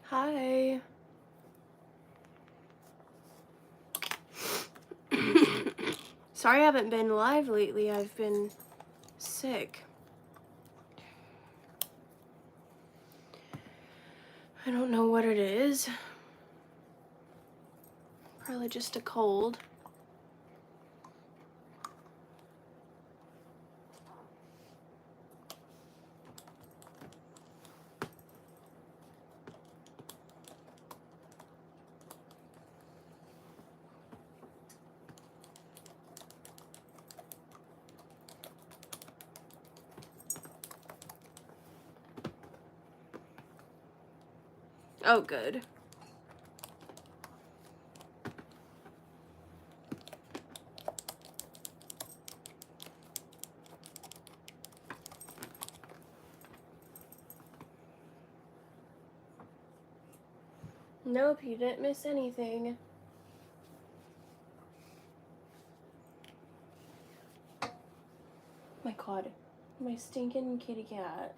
Hi. Sorry I haven't been live lately. I've been sick. I don't know what it is. Probably just a cold. Oh, good. Nope, you didn't miss anything. My God, my stinking kitty cat.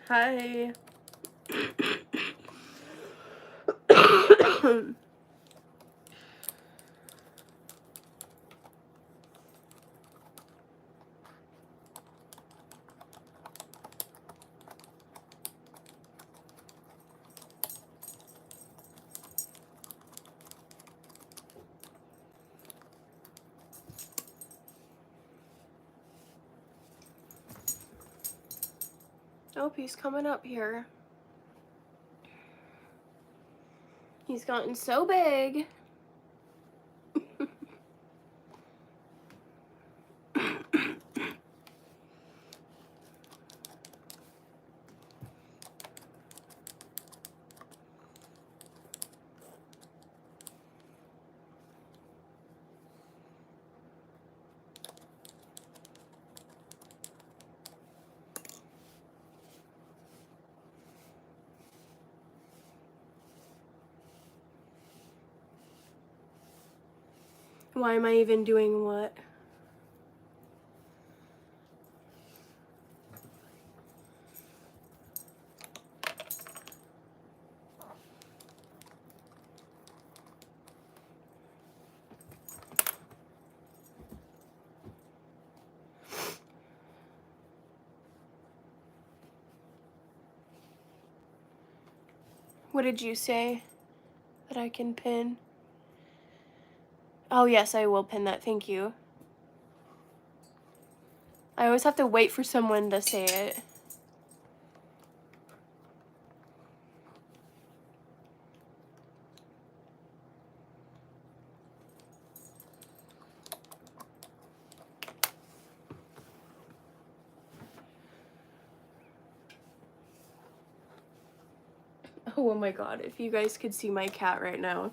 Hi. Oh, he's coming up here. He's gotten so big. Why am I even doing what? What did you say that I can pin? Oh yes, I will pin that, thank you. I always have to wait for someone to say it. Oh my God, if you guys could see my cat right now.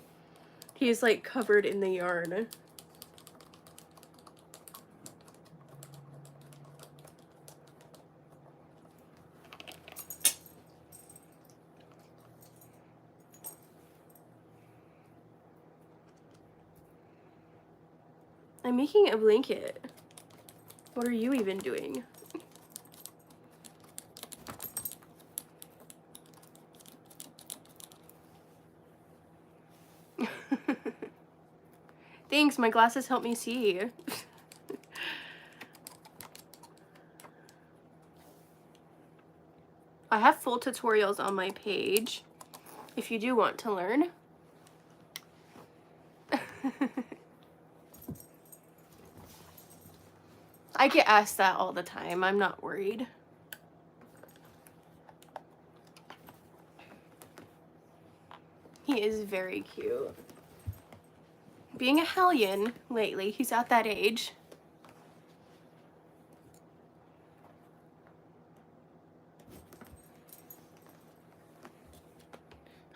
He's like covered in the yarn. I'm making a blanket. What are you even doing? Thanks, my glasses help me see. I have full tutorials on my page if you do want to learn. I get asked that all the time. I'm not worried. He is very cute. being a hellion lately. He's at that age.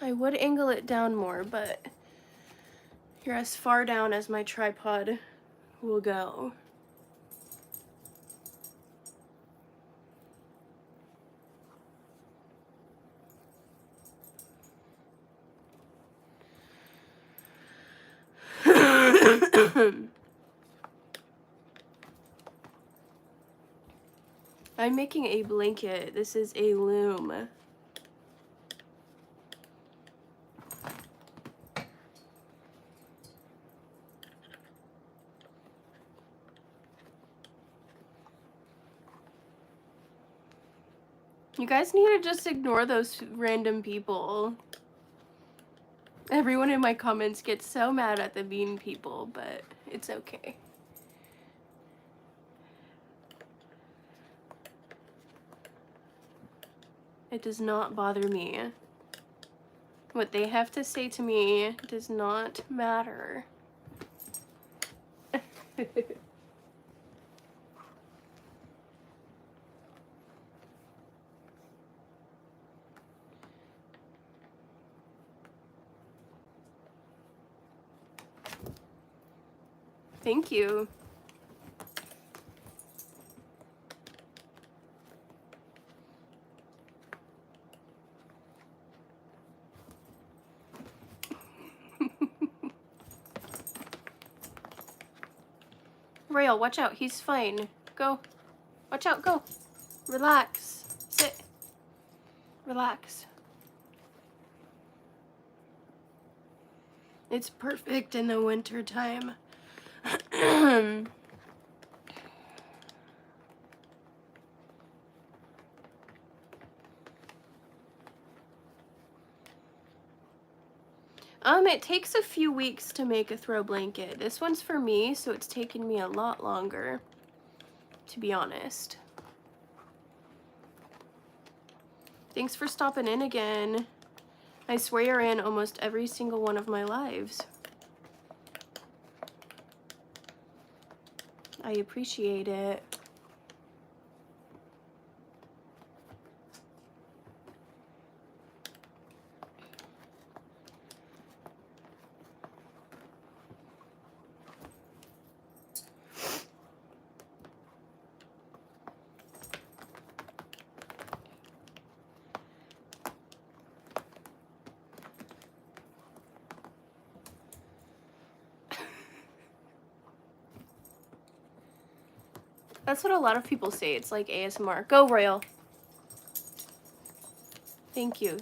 I would angle it down more, but you're as far down as my tripod will go. I'm making a blanket. This is a Loom. You guys need to just ignore those random people. Everyone in my comments gets so mad at the mean people, but it's okay. It does not bother me. What they have to say to me does not matter. Thank you. Royal, watch out. He's fine. Go. Watch out. Go. Relax. Sit. Relax. It's perfect in the winter time. It takes a few weeks to make a throw blanket. This one's for me, so it's taken me a lot longer, to be honest. Thanks for stopping in again. I swear you're in almost every single one of my lives. I appreciate it. That's what a lot of people say. It's like ASMR. Go, Royal. Thank you.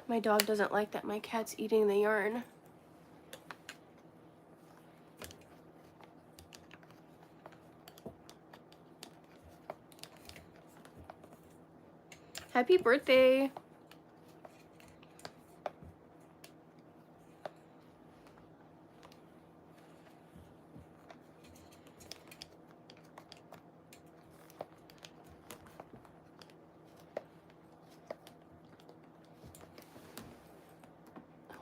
My dog doesn't like that my cat's eating the yarn. Happy birthday.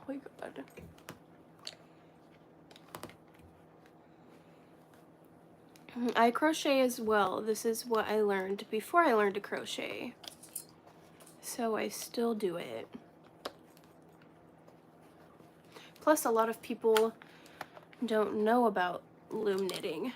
Oh my god. I crochet as well. This is what I learned before I learned to crochet. So I still do it. Plus, a lot of people don't know about loom knitting.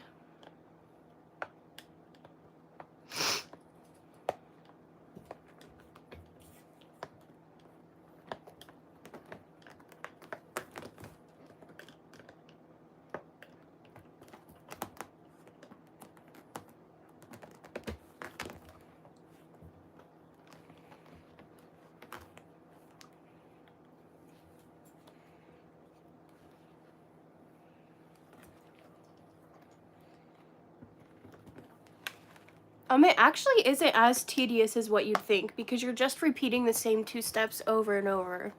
It actually isn't as tedious as what you'd think because you're just repeating the same 2 steps over and over.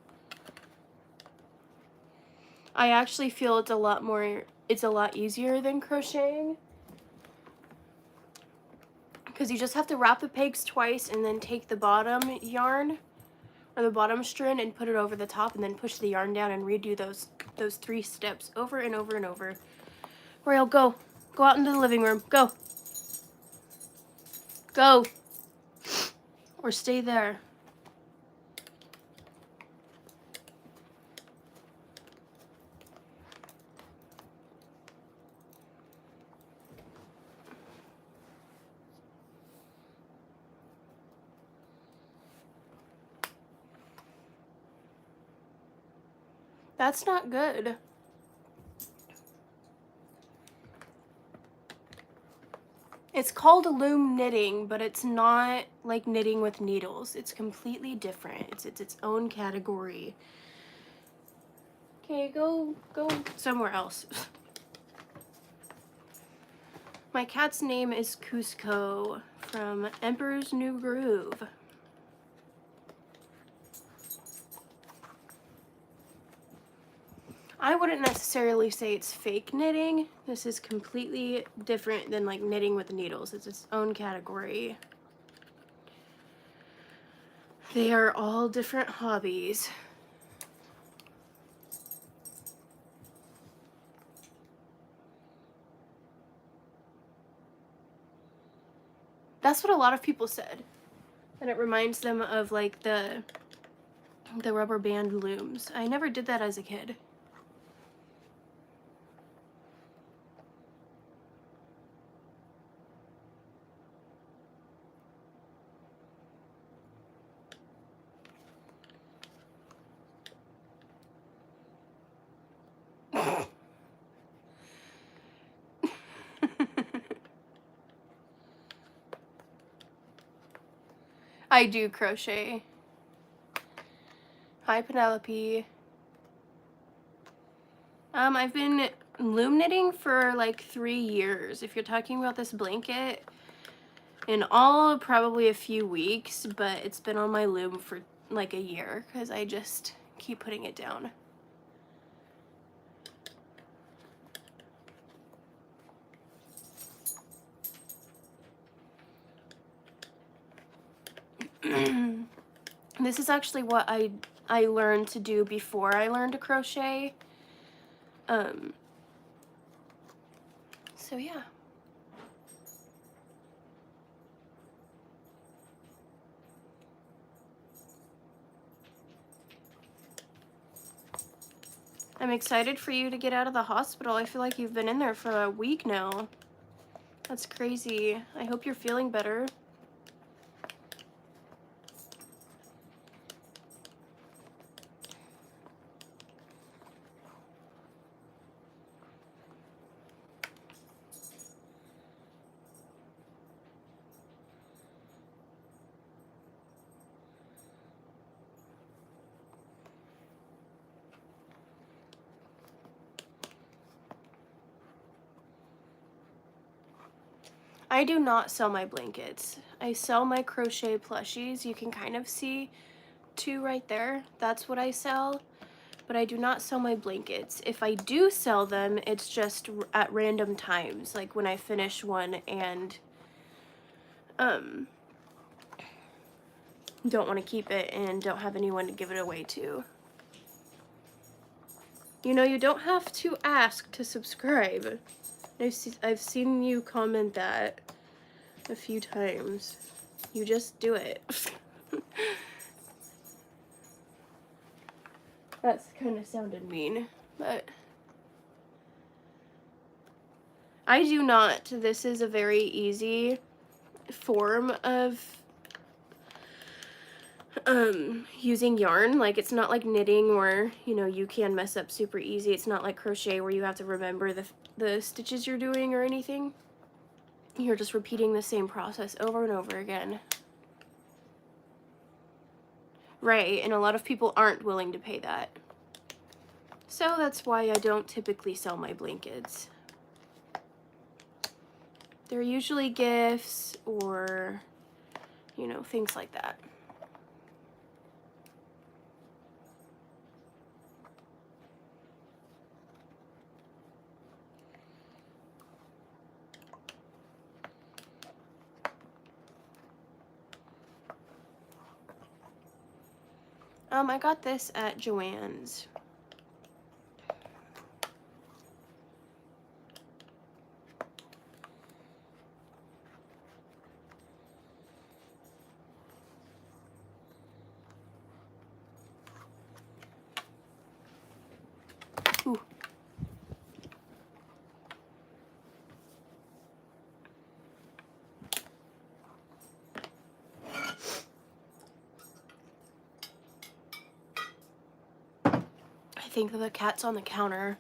I actually feel it's a lot easier than crocheting because you just have to wrap the pegs twice and then take the bottom yarn or the bottom strand and put it over the top, and then push the yarn down and redo those 3 steps over and over and over. Royal, go out into the living room. Go, or stay there. That's not good. It's called loom knitting, but it's not like knitting with needles. It's completely different. It's its own category. Okay, go somewhere else. My cat's name is Cusco from Emperor's New Groove. I wouldn't necessarily say it's fake knitting. This is completely different than like knitting with needles. It's its own category. They are all different hobbies. That's what a lot of people said. And it reminds them of like the rubber band looms. I never did that as a kid. I do crochet. Hi, Penelope. I've been loom knitting for like 3 years. If you're talking about this blanket, in all probably a few weeks, but it's been on my loom for like a year because I just keep putting it down. This is actually what I learned to do before I learned to crochet. So yeah. I'm excited for you to get out of the hospital. I feel like you've been in there for a week now. That's crazy. I hope you're feeling better. I do not sell my blankets. I sell my crochet plushies. You can kind of see 2 right there. That's what I sell. But I do not sell my blankets. If I do sell them, it's just at random times, like when I finish one and don't want to keep it and don't have anyone to give it away to. You know, you don't have to ask to subscribe. I've seen you comment that a few times. You just do it. That's kind of sounded mean, but I do not. This is a very easy form of using yarn. Like, it's not like knitting where, you know, you can mess up super easy. It's not like crochet where you have to remember the stitches you're doing or anything. You're just repeating the same process over and over again. Right, and a lot of people aren't willing to pay that. So that's why I don't typically sell my blankets. They're usually gifts or, you know, things like that. I got this at Joann's. Ooh. I think the cat's on the counter.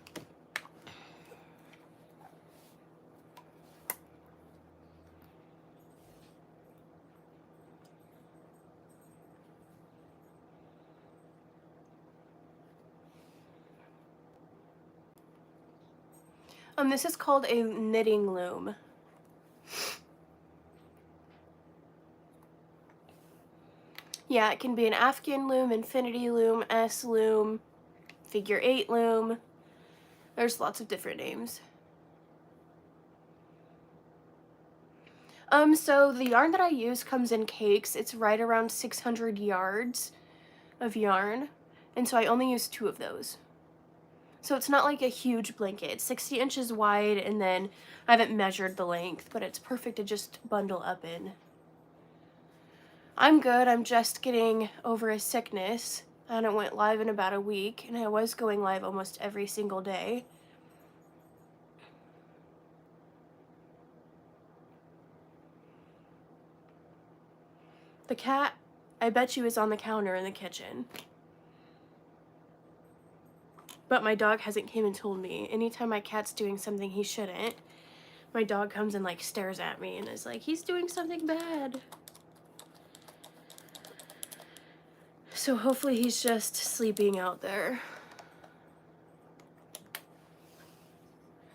This is called a knitting loom. Yeah, it can be an Afghan loom, infinity loom, S loom, figure 8 loom. There's lots of different names. So the yarn that I use comes in cakes. It's right around 600 yards of yarn, and so I only use 2 of those. So it's not like a huge blanket. It's 60 inches wide, and then I haven't measured the length, but it's perfect to just bundle up in. I'm good. I'm just getting over a sickness, and it went live in about a week, and I was going live almost every single day. The cat, I bet you, is on the counter in the kitchen. But my dog hasn't came and told me. Anytime my cat's doing something he shouldn't, my dog comes and like stares at me and is like, he's doing something bad. So hopefully he's just sleeping out there.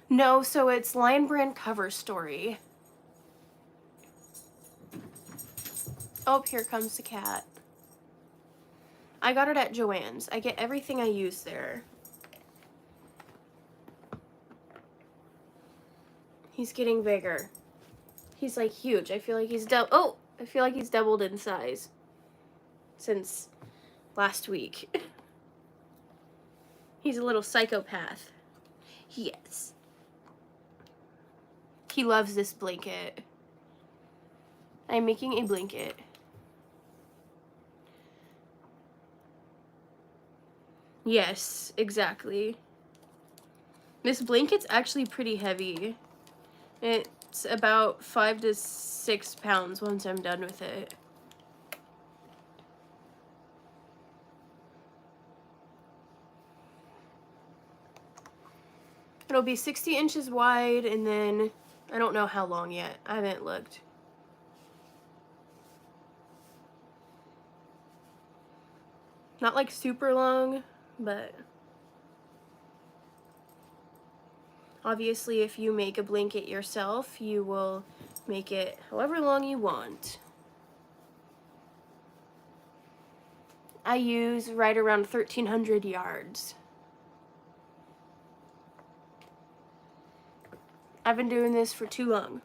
No, so it's Lion Brand Cover Story. Oh, here comes the cat. I got it at Joann's. I get everything I use there. He's getting bigger. He's like huge. I feel like he's I feel like he's doubled in size since last week. He's a little psychopath. Yes. He loves this blanket. I'm making a blanket. Yes, exactly. This blanket's actually pretty heavy. It's about 5 to 6 pounds once I'm done with it. It'll be 60 inches wide, and then I don't know how long yet. I haven't looked. Not like super long, but obviously if you make a blanket yourself, you will make it however long you want. I use right around 1,300 yards. I've been doing this for too long.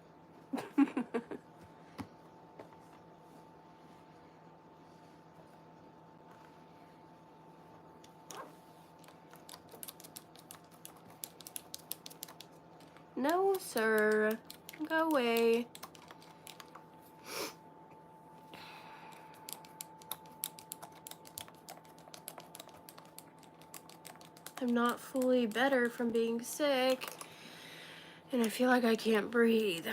No, sir. Go away. I'm not fully better from being sick, and I feel like I can't breathe.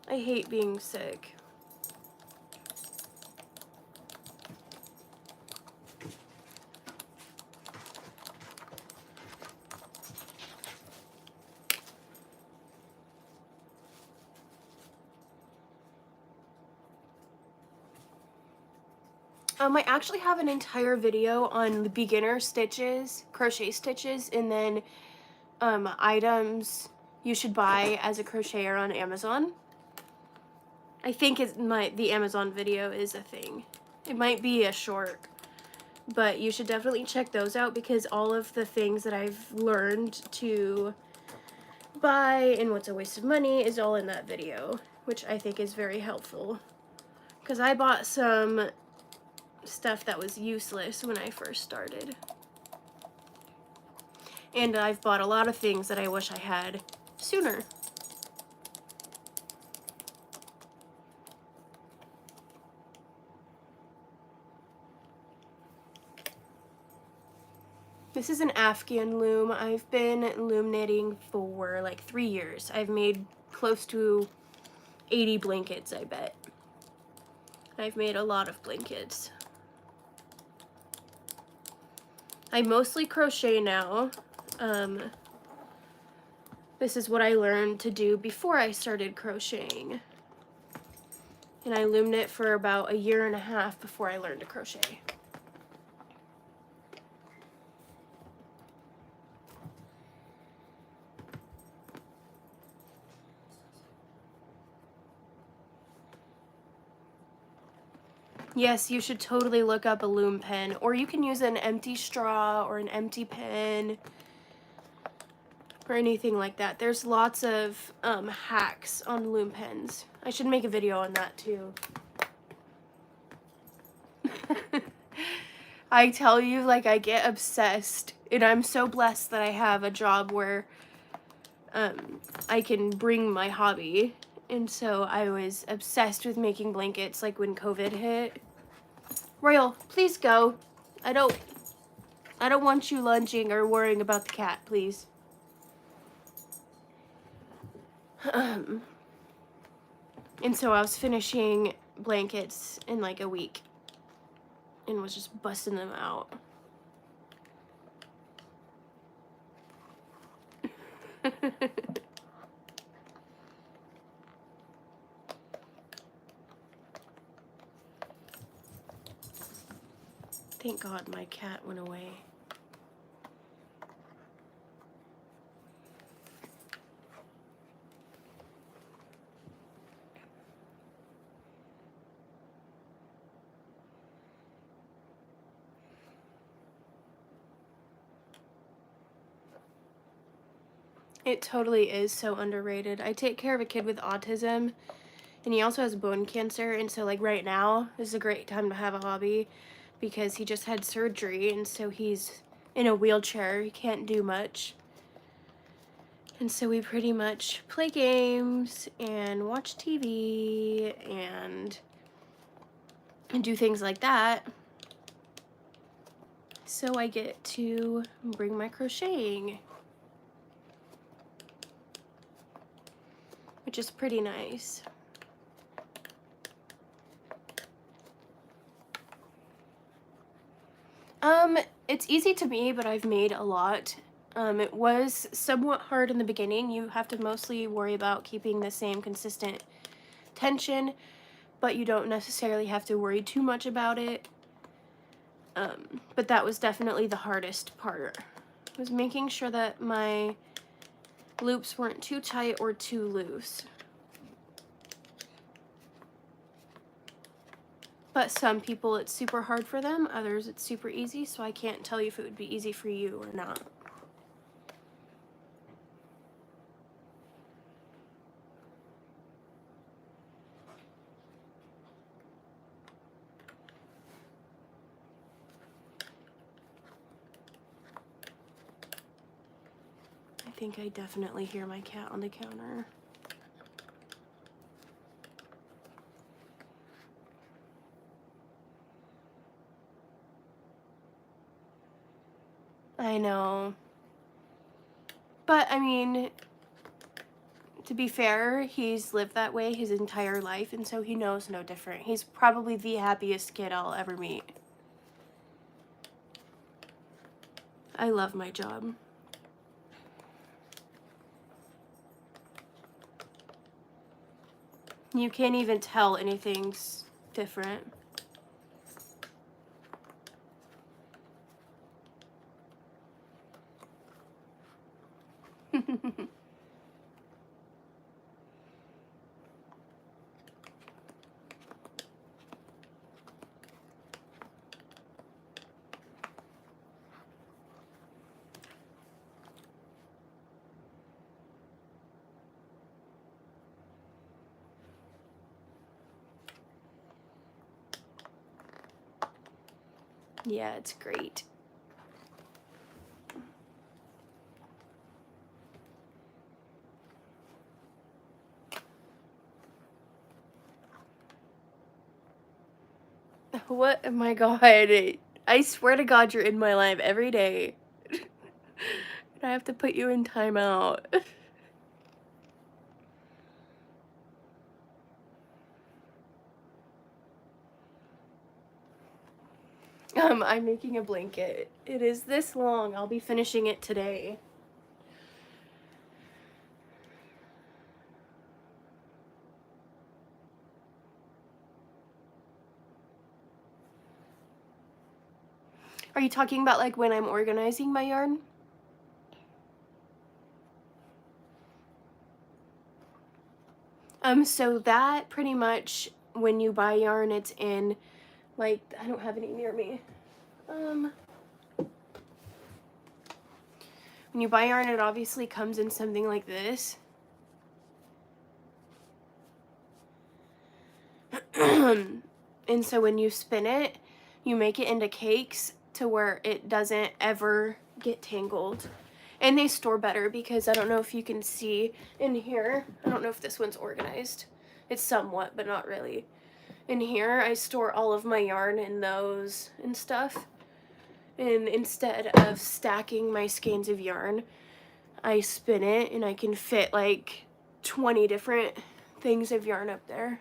I hate being sick. I actually have an entire video on the beginner stitches, crochet stitches, and then items you should buy as a crocheter on Amazon. I think the Amazon video is a thing. It might be a short, but you should definitely check those out because all of the things that I've learned to buy and what's a waste of money is all in that video. which I think is very helpful. Because I bought some stuff that was useless when I first started. And I've bought a lot of things that I wish I had sooner. This is an Afghan loom. I've been loom knitting for like 3 years. I've made close to 80 blankets, I bet. I've made a lot of blankets. I mostly crochet now. This is what I learned to do before I started crocheting. And I loom knit for about 1.5 years before I learned to crochet. Yes, you should totally look up a loom pen, or you can use an empty straw or an empty pen or anything like that. There's lots of hacks on loom pens. I should make a video on that too. I tell you, like, I get obsessed, and I'm so blessed that I have a job where I can bring my hobby. And so I was obsessed with making blankets, like when COVID hit. Royal, please go. I don't want you lunging or worrying about the cat, please. And so I was finishing blankets in like a week and was just busting them out. Thank God my cat went away. It totally is so underrated. I take care of a kid with autism, and he also has bone cancer, and so like right now is a great time to have a hobby because he just had surgery, and so he's in a wheelchair. He can't do much. And so we pretty much play games and watch TV and do things like that. So I get to bring my crocheting, which is pretty nice. It's easy to me, but I've made a lot. It was somewhat hard in the beginning. You have to mostly worry about keeping the same consistent tension, but you don't necessarily have to worry too much about it. But that was definitely the hardest part, was making sure that my loops weren't too tight or too loose. But some people it's super hard for them, others it's super easy, so I can't tell you if it would be easy for you or not. I think I definitely hear my cat on the counter. I know. But, I mean, to be fair, he's lived that way his entire life, and so he knows no different. He's probably the happiest kid I'll ever meet. I love my job. You can't even tell anything's different. Yeah, it's great. What? Oh my God. I swear to God, you're in my life every day. I have to put you in timeout. I'm making a blanket. It is this long. I'll be finishing it today. Are you talking about like when I'm organizing my yarn? So that pretty much when you buy yarn, it's in like, I don't have any near me. When you buy yarn, it obviously comes in something like this. And so when you spin it, you make it into cakes to where it doesn't ever get tangled. And they store better because I don't know if you can see in here. I don't know if this one's organized. It's somewhat, but not really. In here, I store all of my yarn in those and stuff. And instead of stacking my skeins of yarn, I spin it and I can fit like 20 different things of yarn up there.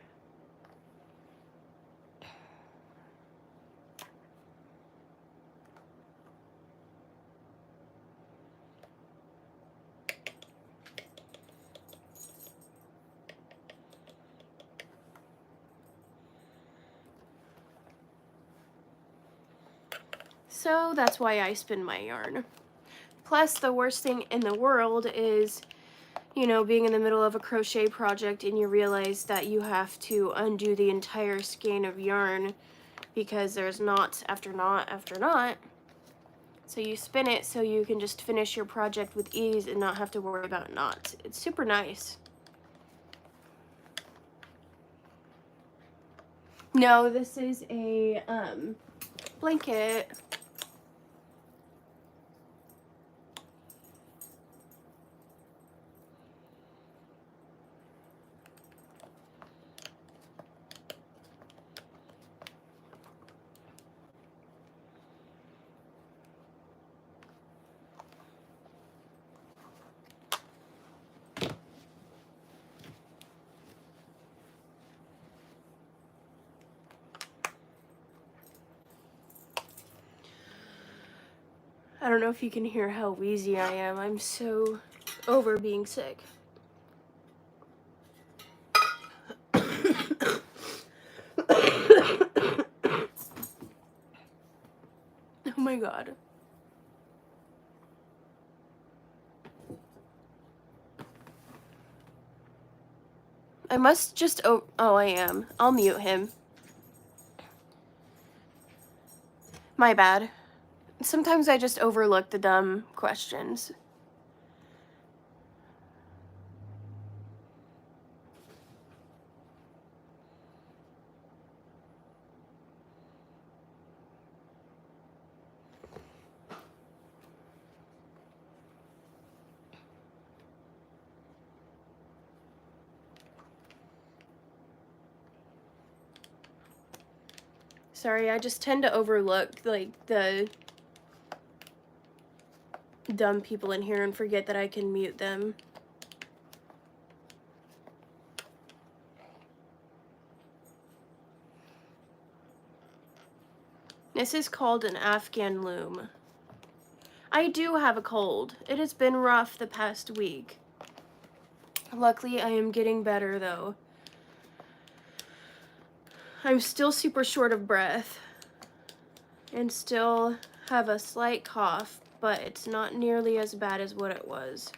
So that's why I spin my yarn. Plus, the worst thing in the world is, you know, being in the middle of a crochet project and you realize that you have to undo the entire skein of yarn because there's knot after knot after knot. So you spin it so you can just finish your project with ease and not have to worry about knots. It's super nice. No, this is a blanket. I don't know if you can hear how wheezy I am. I'm so over being sick. Oh my God. I must just, oh, I am. I'll mute him. My bad. Sometimes I just overlook the dumb questions. Sorry, I just tend to overlook, like, the dumb people in here and forget that I can mute them. This is called an Afghan loom. I do have a cold. It has been rough the past week. Luckily, I am getting better, though. I'm still super short of breath and still have a slight cough, but it's not nearly as bad as what it was.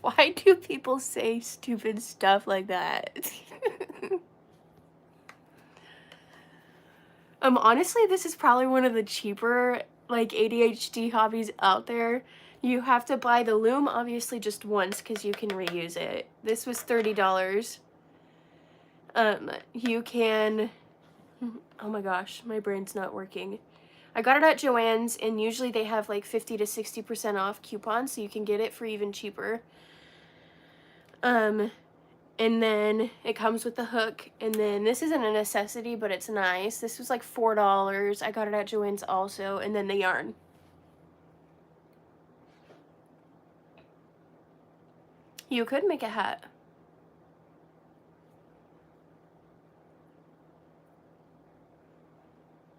Why do people say stupid stuff like that? Honestly, this is probably one of the cheaper, like, ADHD hobbies out there. You have to buy the Loom obviously just once because you can reuse it. This was $30. You can, oh my gosh, my brain's not working. I got it at Joann's, and usually they have like 50 to 60% off coupons, so you can get it for even cheaper. And then it comes with the hook, and then this isn't a necessity, but it's nice. This was like $4. I got it at Joann's also, and then the yarn. You could make a hat.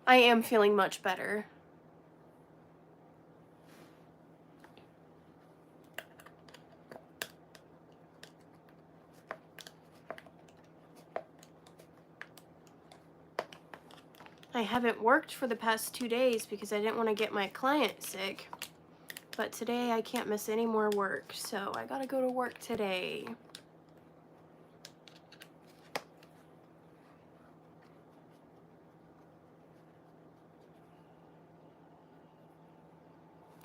I am feeling much better. I haven't worked for the past 2 days because I didn't want to get my client sick. But today I can't miss any more work, so I gotta go to work today.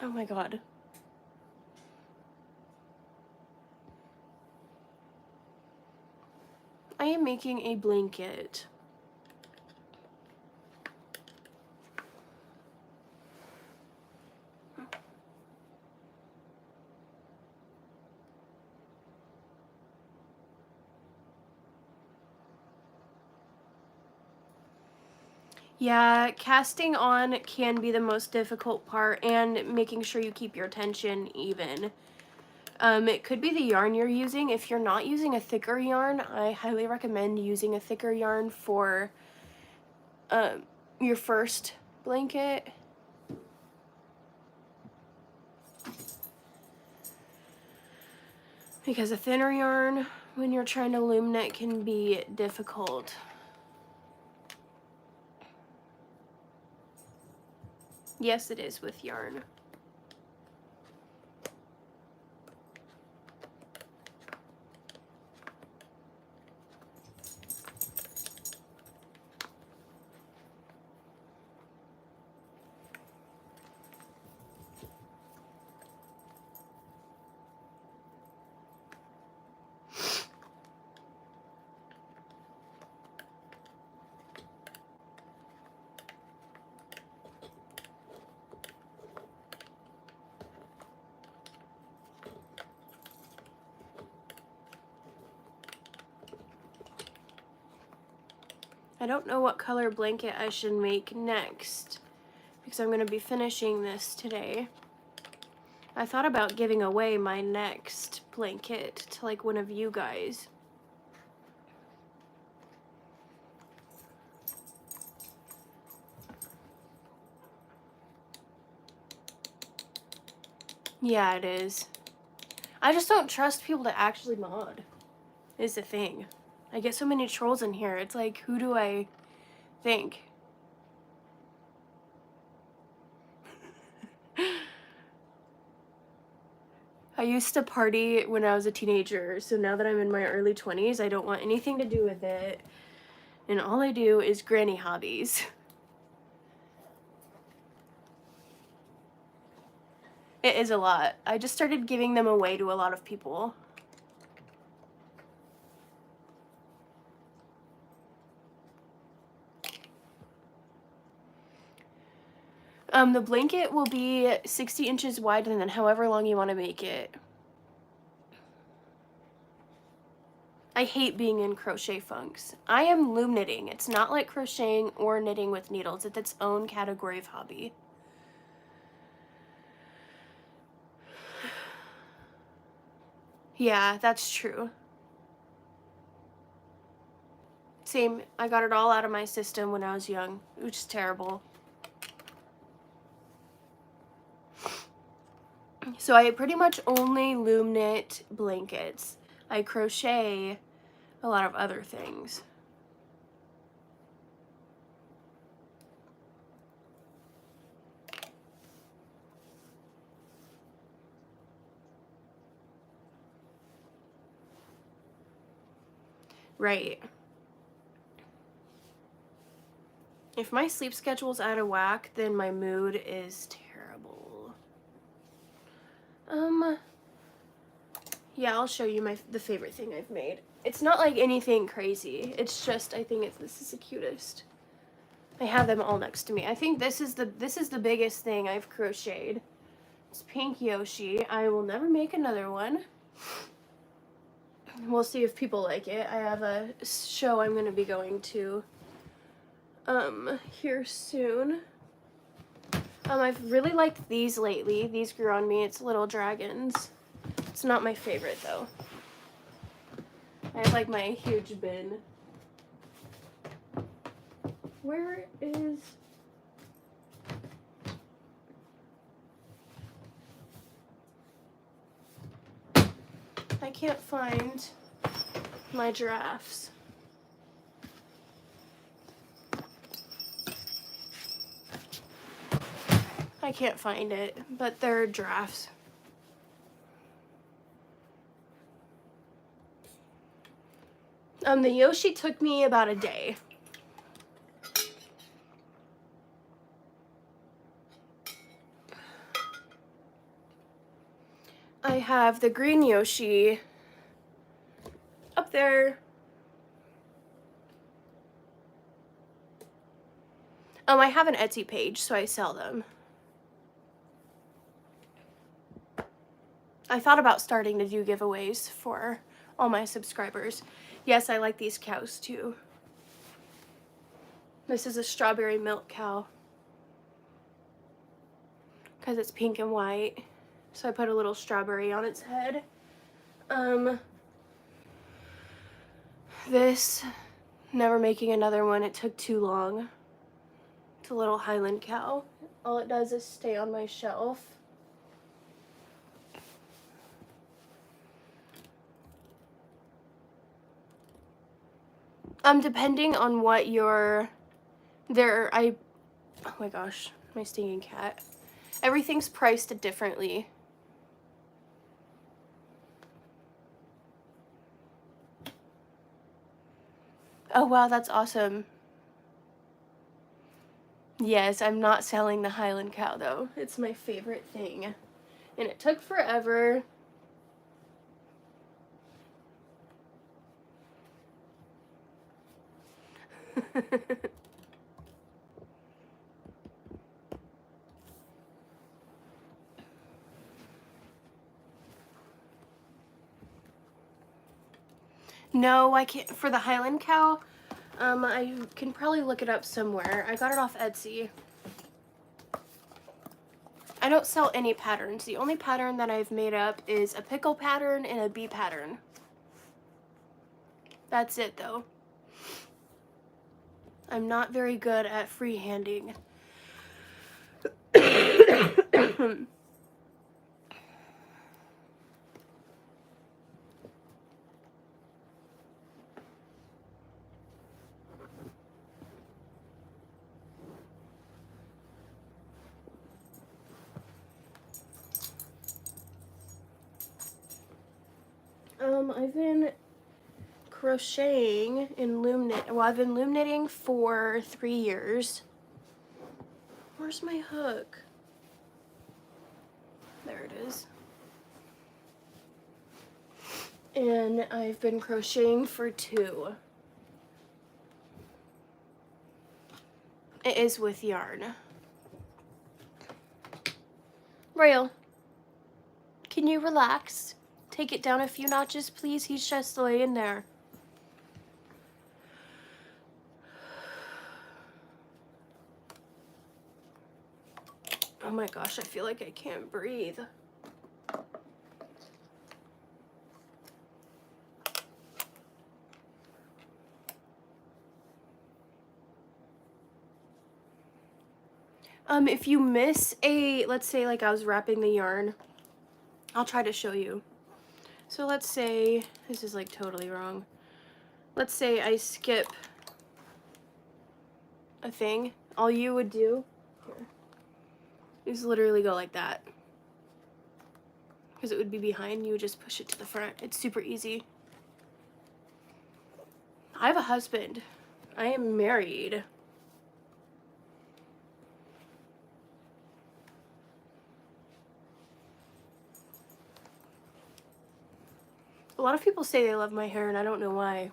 Oh my god. I am making a blanket. Yeah, casting on can be the most difficult part, and making sure you keep your tension even. It could be the yarn you're using. If you're not using a thicker yarn, I highly recommend using a thicker yarn for your first blanket. Because a thinner yarn, when you're trying to loom knit, can be difficult. Yes, it is with yarn. I don't know what color blanket I should make next because I'm going to be finishing this today. I thought about giving away my next blanket to like one of you guys. Yeah, it is. I just don't trust people to actually mod, is the thing. I get so many trolls in here. It's like, who do I think? I used to party when I was a teenager, so now that I'm in my early 20s, I don't want anything to do with it. And all I do is granny hobbies. It is a lot. I just started giving them away to a lot of people. The blanket will be 60 inches wide and then however long you want to make it. I hate being in crochet funks. I am loom knitting. It's not like crocheting or knitting with needles. It's its own category of hobby. Yeah, that's true. Same. I got it all out of my system when I was young, which is terrible. So I pretty much only loom knit blankets. I crochet a lot of other things. Right. If my sleep schedule's out of whack, then my mood is terrible. Yeah, I'll show you the favorite thing I've made. It's not like anything crazy. It's just, I think this is the cutest. I have them all next to me. I think this is the biggest thing I've crocheted. It's Pink Yoshi. I will never make another one. We'll see if people like it. I have a show I'm going to be going to here soon. I've really liked these lately. These grew on me. It's little dragons. It's not my favorite though. I have like my huge bin. Where is... I can't find my giraffes. I can't find it, but they're giraffes. The Yoshi took me about a day. I have the green Yoshi up there. I have an Etsy page, so I sell them. I thought about starting to do giveaways for all my subscribers. Yes, I like these cows too. This is a strawberry milk cow because it's pink and white. So I put a little strawberry on its head. This, never making another one. It took too long. It's a little Highland cow. All it does is stay on my shelf. Depending on what your, oh my gosh, my stinging cat. Everything's priced differently. Oh wow, that's awesome. Yes, I'm not selling the Highland cow though. It's my favorite thing. And it took forever. No, I can't. For the Highland cow, I can probably look it up somewhere. I got it off Etsy. I don't sell any patterns. The only pattern that I've made up is a pickle pattern and a bee pattern. That's it though. I'm not very good at freehanding. I've been crocheting in loom knit. Well, I've been loom knitting for 3 years. Where's my hook? There it is. And I've been crocheting for 2. It is with yarn. Royal, can you relax? Take it down a few notches, please. He's just laying there. Oh my gosh, I feel like I can't breathe. If you miss let's say like I was wrapping the yarn, I'll try to show you. So let's say, this is like totally wrong. Let's say I skip a thing. All you would do here is literally go like that. Because it would be behind, you would just push it to the front. It's super easy. I have a husband. I am married. A lot of people say they love my hair, and I don't know why.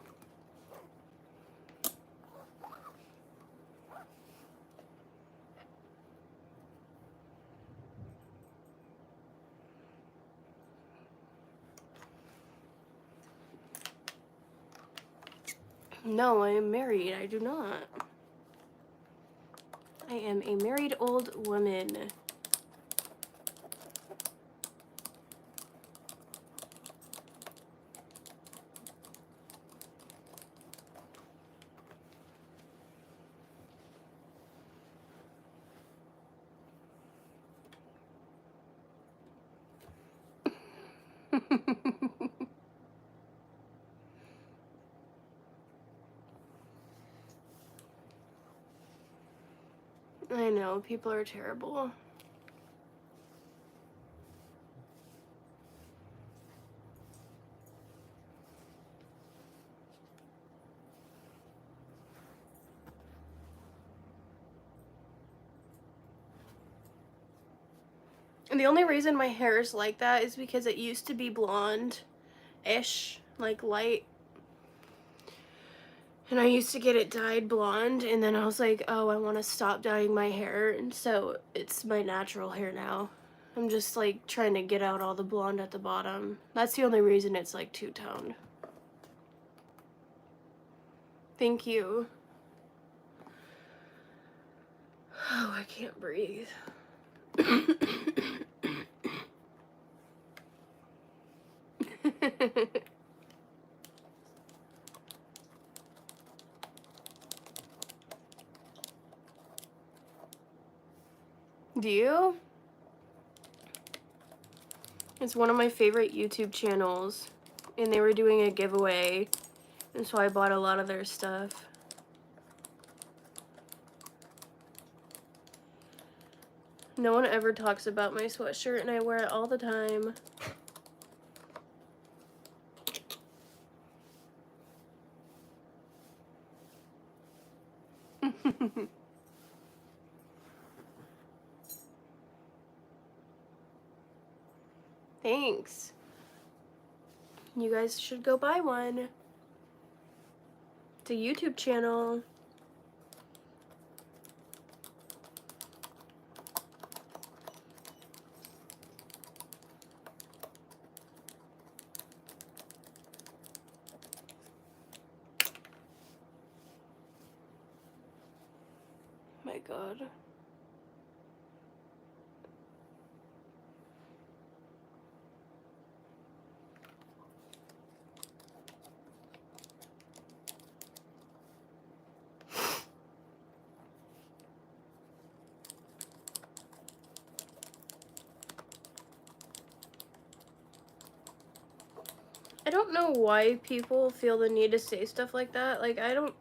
No, I am married. I do not. I am a married old woman. I know, people are terrible. And the only reason my hair is like that is because it used to be blonde-ish, like light. And I used to get it dyed blonde, and then I was like, oh, I want to stop dyeing my hair, and so it's my natural hair now. I'm just like trying to get out all the blonde at the bottom. That's the only reason it's like two-toned. Thank you. Oh, I can't breathe. Do you? It's one of my favorite YouTube channels, and they were doing a giveaway, and so I bought a lot of their stuff. No one ever talks about my sweatshirt, and I wear it all the time. Thanks. You guys should go buy one. It's a YouTube channel. My God. I don't know why people feel the need to say stuff like that. Like, I've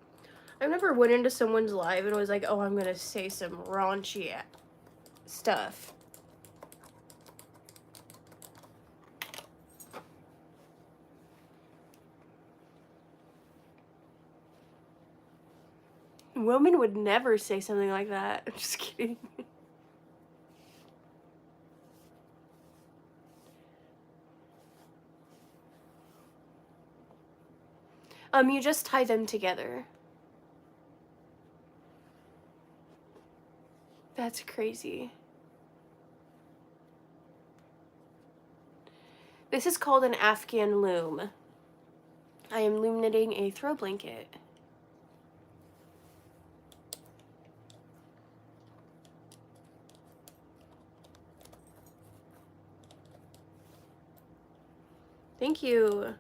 never went into someone's live and was like, oh, I'm gonna say some raunchy stuff. Women would never say something like that. I'm just kidding. You just tie them together. That's crazy. This is called an Afghan loom. I am loom knitting a throw blanket. Thank you.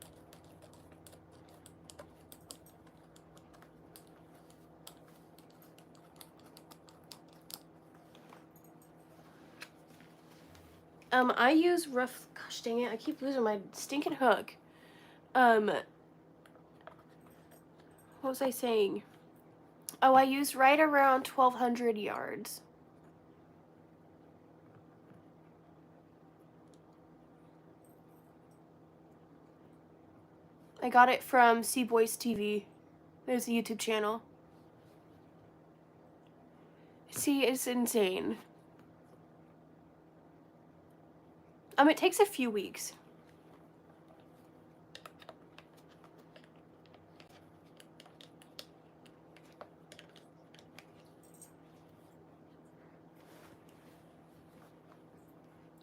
I use rough, gosh dang it, I keep losing my stinking hook. What was I saying? Oh, I use right around 1,200 yards. I got it from Boys TV. There's a YouTube channel. See, it's insane. It takes a few weeks.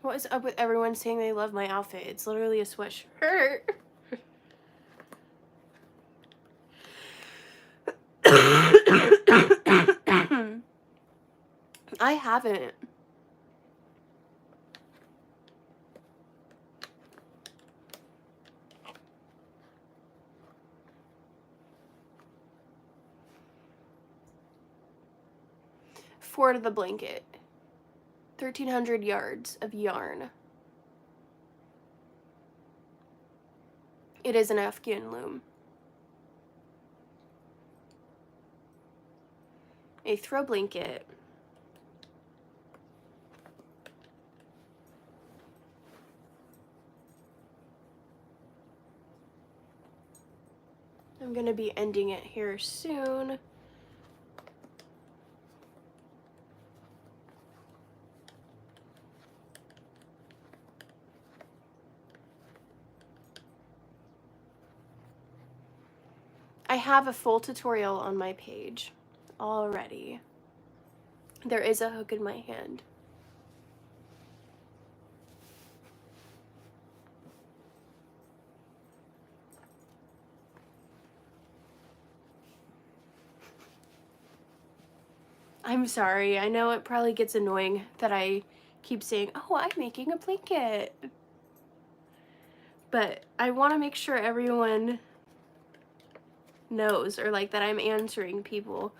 What is up with everyone saying they love my outfit? It's literally a sweatshirt. I haven't. For the blanket. 1,300 yards of yarn. It is an Afghan loom. A throw blanket. I'm gonna be ending it here soon. I have a full tutorial on my page already. There is a hook in my hand. I'm sorry, I know it probably gets annoying that I keep saying, oh, I'm making a blanket. But I want to make sure everyone knows, or like that I'm answering people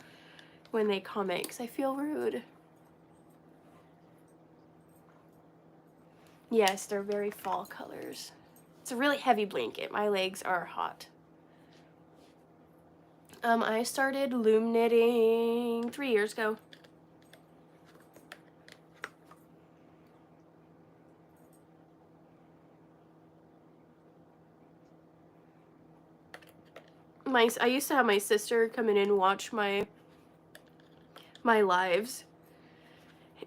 when they comment, because I feel rude. Yes, they're very fall colors. It's a really heavy blanket. My legs are hot. I started loom knitting 3 years ago. I used to have my sister come in and watch my lives,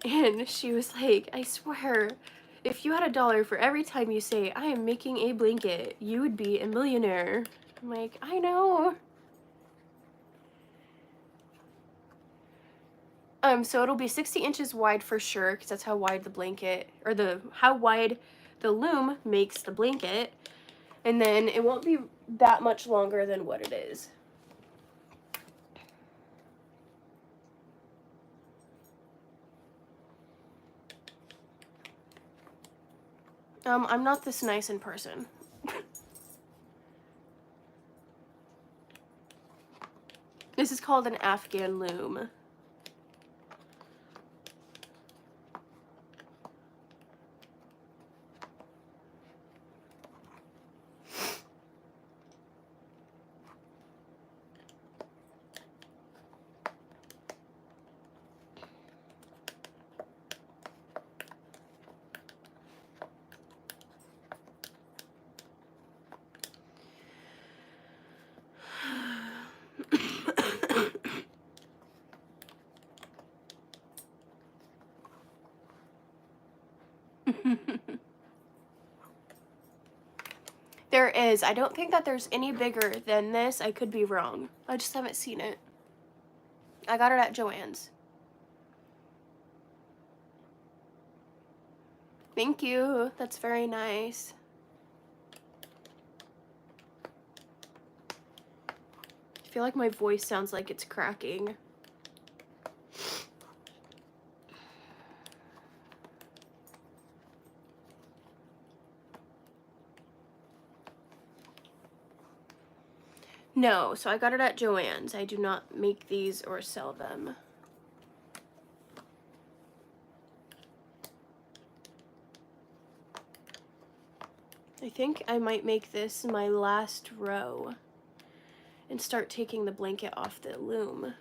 and she was like, I swear, if you had $1 for every time you say, I am making a blanket, you would be a millionaire. I'm like, I know. So it'll be 60 inches wide for sure, because that's how wide the blanket, or how wide the loom makes the blanket. And then it won't be that much longer than what it is. I'm not this nice in person. This is called an Afghan loom. There is. I don't think that there's any bigger than this. I could be wrong. I just haven't seen it. I got it at Joann's. Thank you. That's very nice. I feel like my voice sounds like it's cracking. No, so I got it at Joann's. I do not make these or sell them. I think I might make this my last row and start taking the blanket off the loom.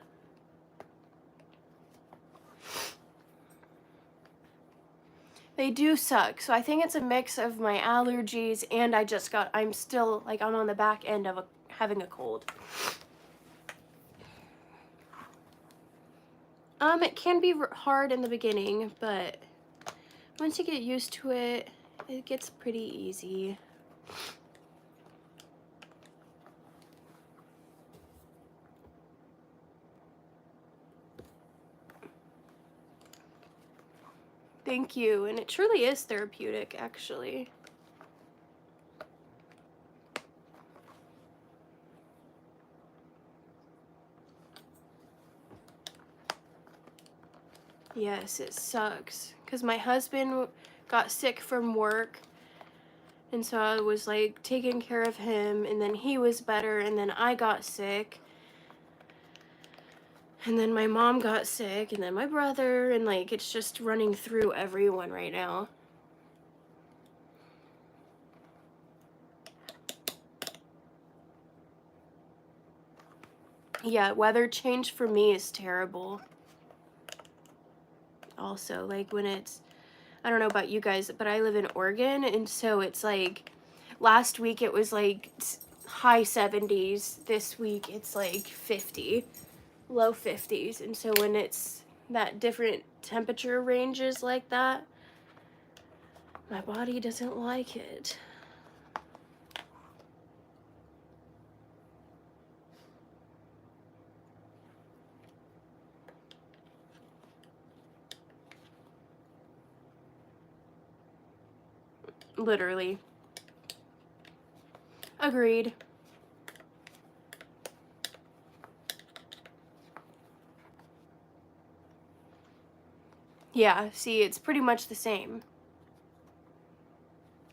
They do suck, so I think it's a mix of my allergies and I'm still, like, I'm on the back end of having a cold. It can be hard in the beginning, but once you get used to it, it gets pretty easy. Thank you. And it truly is therapeutic, actually. Yes, it sucks. Because my husband got sick from work. And so I was like taking care of him. And then he was better. And then I got sick. And then my mom got sick. And then my brother. And like it's just running through everyone right now. Yeah, weather change for me is terrible. Also, like when it's, I don't know about you guys, but I live in Oregon, and so it's like, last week it was like high 70s. This week it's like 50, low 50s. And so when it's that different temperature ranges like that, my body doesn't like it. Literally. Agreed. Yeah, see, it's pretty much the same.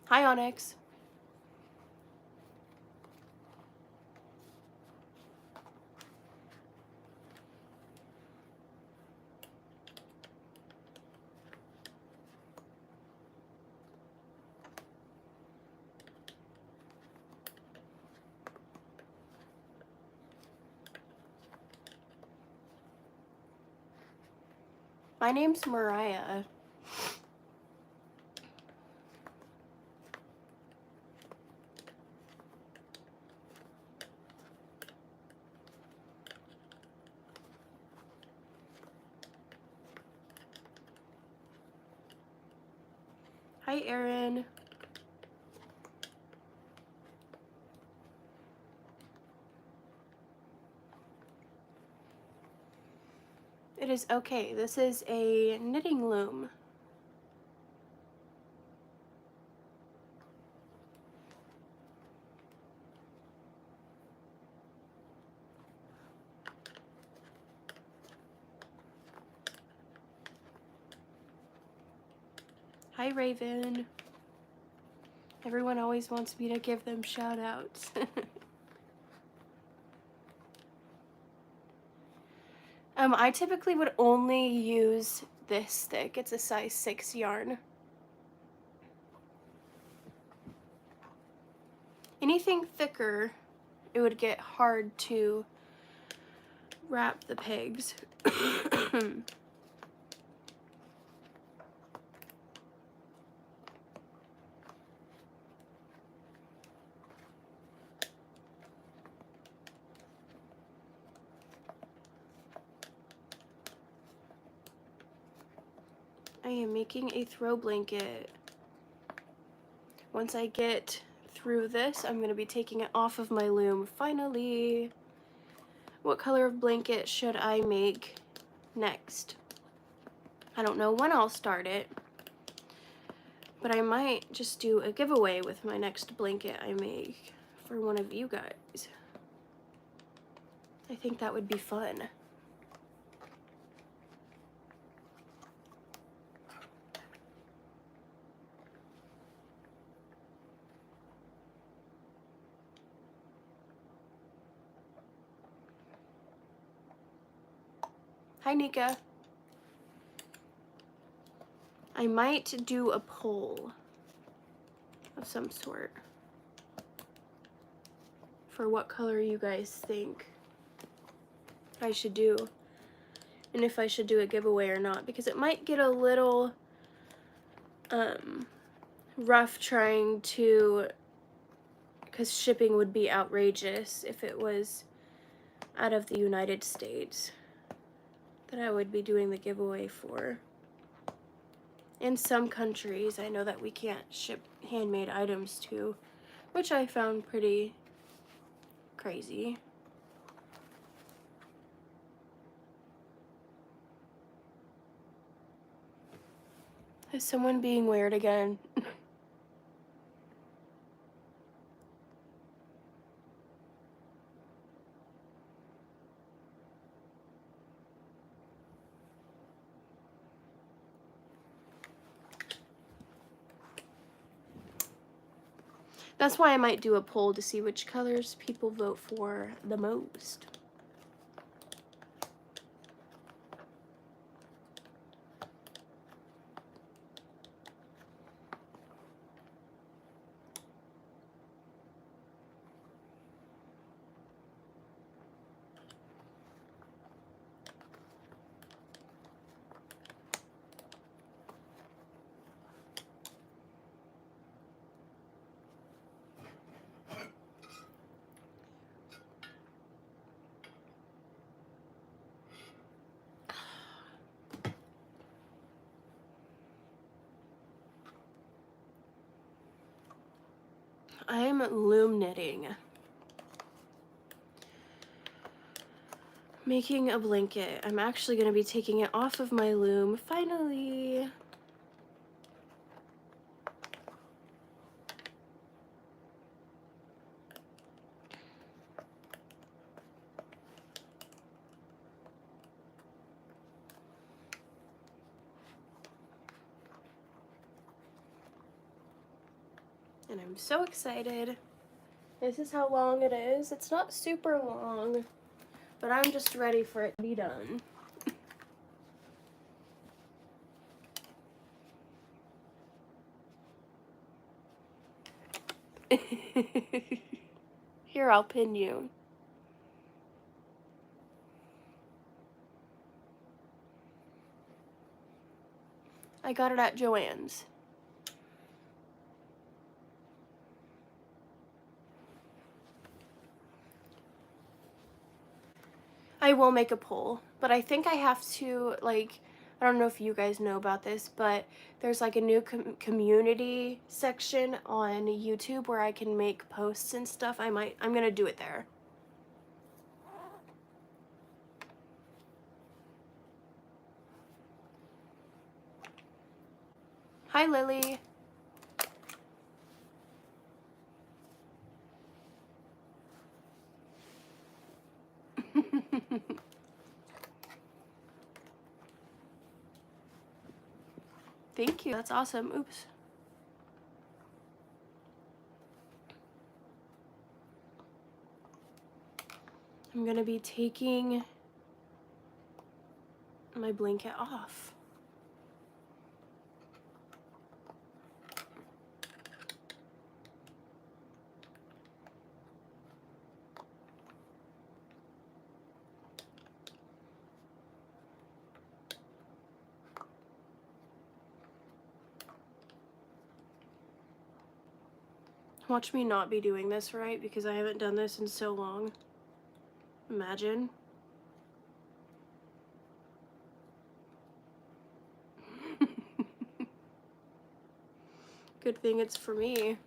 Hi, Onyx. My name's Mariah. Hi, Erin. It is okay. This is a knitting loom. Hi, Raven. Everyone always wants me to give them shout outs. I typically would only use this thick. It's a size 6 yarn. Anything thicker, it would get hard to wrap the pegs. I am making a throw blanket. Once I get through this, I'm going to be taking it off of my loom. Finally! What color of blanket should I make next? I don't know when I'll start it, but I might just do a giveaway with my next blanket I make for one of you guys. I think that would be fun. Hi, Nika. I might do a poll of some sort for what color you guys think I should do, and if I should do a giveaway or not, because it might get a little rough trying to, because shipping would be outrageous if it was out of the United States that I would be doing the giveaway for. In some countries, I know that we can't ship handmade items to, which I found pretty crazy. Is someone being weird again? That's why I might do a poll to see which colors people vote for the most. I'm loom knitting. Making a blanket. I'm actually going to be taking it off of my loom, finally. And I'm so excited. This is how long it is. It's not super long, but I'm just ready for it to be done. Here, I'll pin you. I got it at Joann's. I will make a poll, but I think I have to, like, I don't know if you guys know about this, but there's like a new community section on YouTube where I can make posts and stuff. I'm gonna do it there. Hi, Lily. Thank you. That's awesome. Oops. I'm gonna be taking my blanket off. Watch me not be doing this right because I haven't done this in so long. Imagine. Good thing it's for me.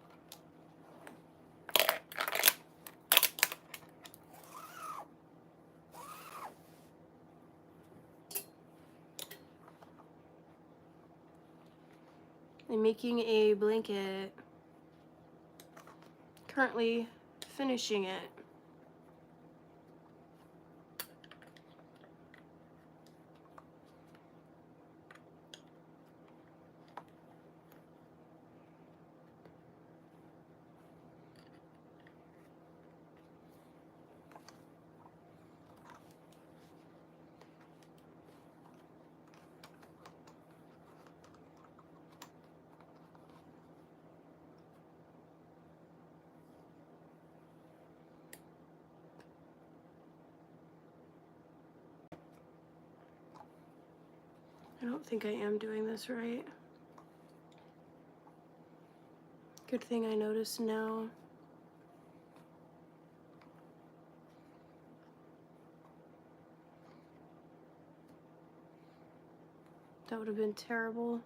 I'm making a blanket. Currently finishing it. I don't think I am doing this right. Good thing I noticed now. That would have been terrible.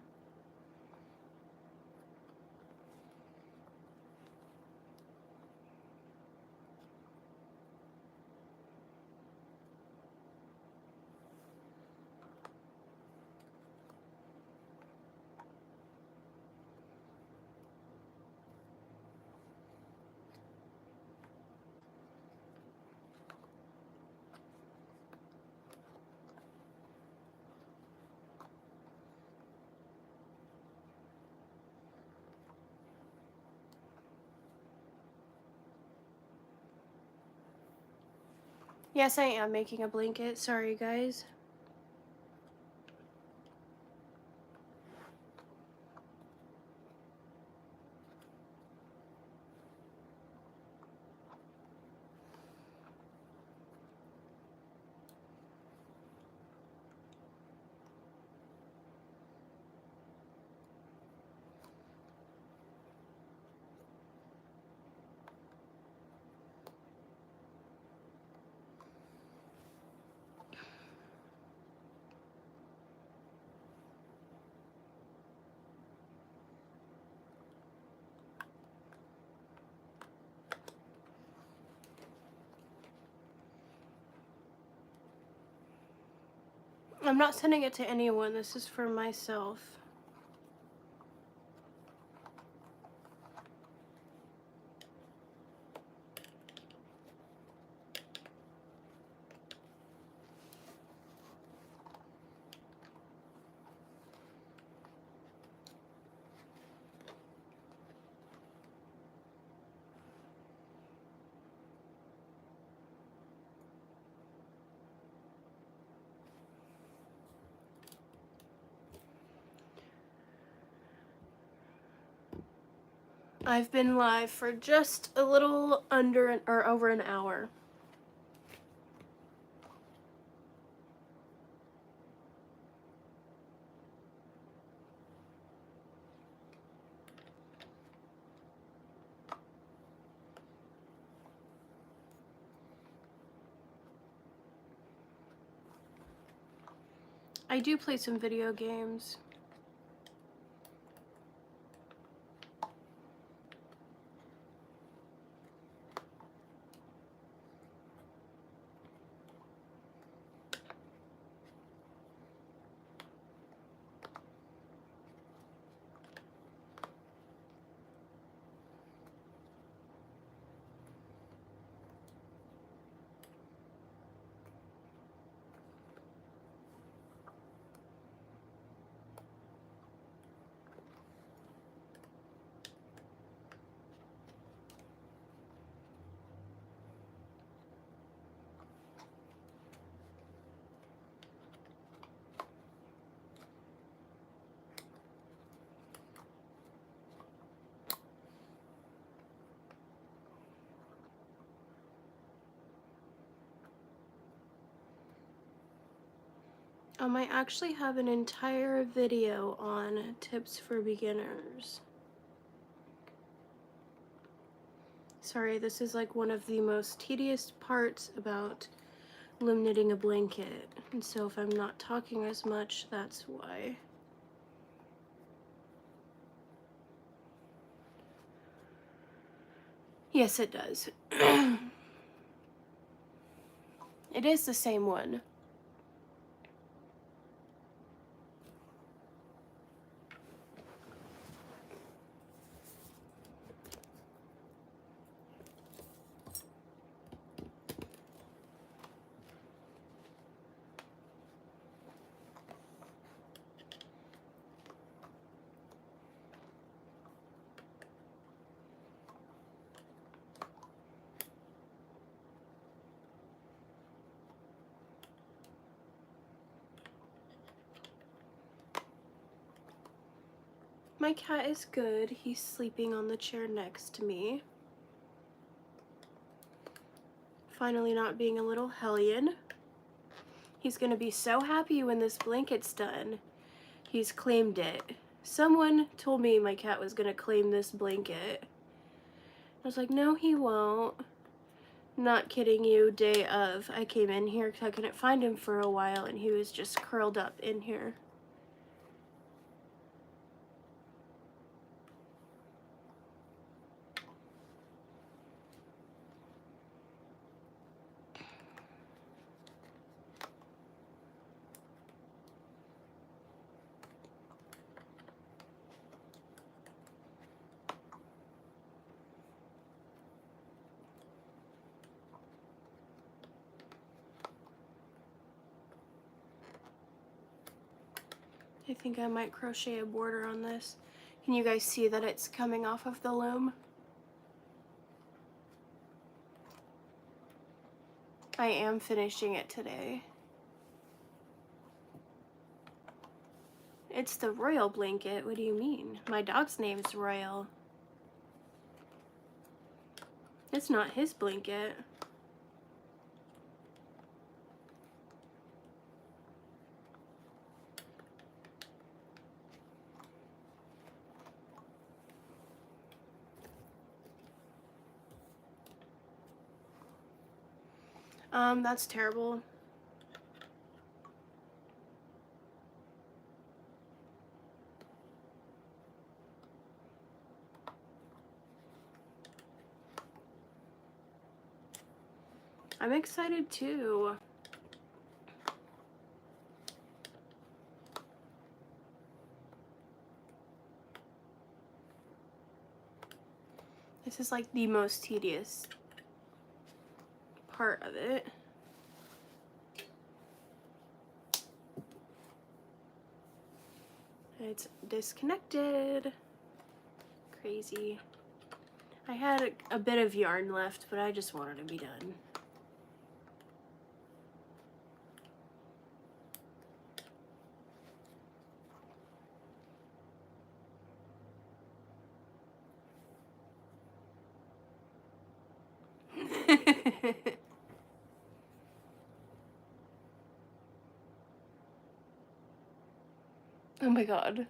Yes, I am making a blanket. Sorry, guys. I'm not sending it to anyone. This is for myself. I've been live for just a little under or over an hour. I do play some video games. I actually have an entire video on tips for beginners. Sorry, this is like one of the most tedious parts about loom knitting a blanket, and so if I'm not talking as much, that's why. Yes, it does. It is the same one. My cat is good. He's sleeping on the chair next to me. Finally not being a little hellion. He's gonna be so happy when this blanket's done. He's claimed it. Someone told me my cat was gonna claim this blanket. I was like, no, he won't. Not kidding you, day of. I came in here because I couldn't find him for a while and he was just curled up in here. I think I might crochet a border on this. Can you guys see that it's coming off of the loom? I am finishing it today. It's the Royal blanket. What do you mean? My dog's name's Royal. It's not his blanket. That's terrible. I'm excited too. This is like the most tedious part of it. It's disconnected. Crazy. I had a bit of yarn left, but I just wanted to be done. Oh my god.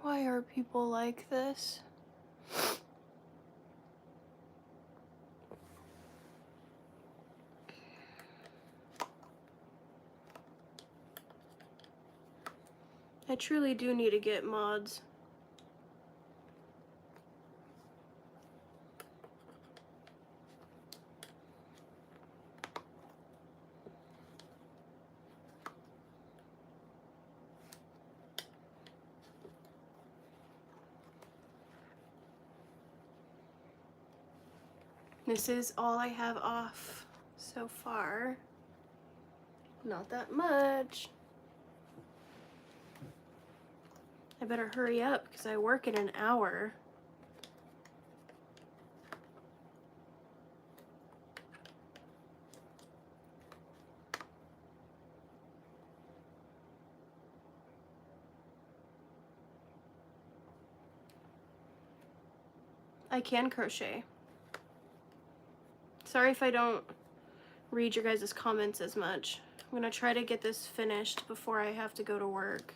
Why are people like this? I truly do need to get mods. This is all I have off so far. Not that much. I better hurry up because I work in an hour. I can crochet. Sorry if I don't read your guys' comments as much. I'm gonna try to get this finished before I have to go to work.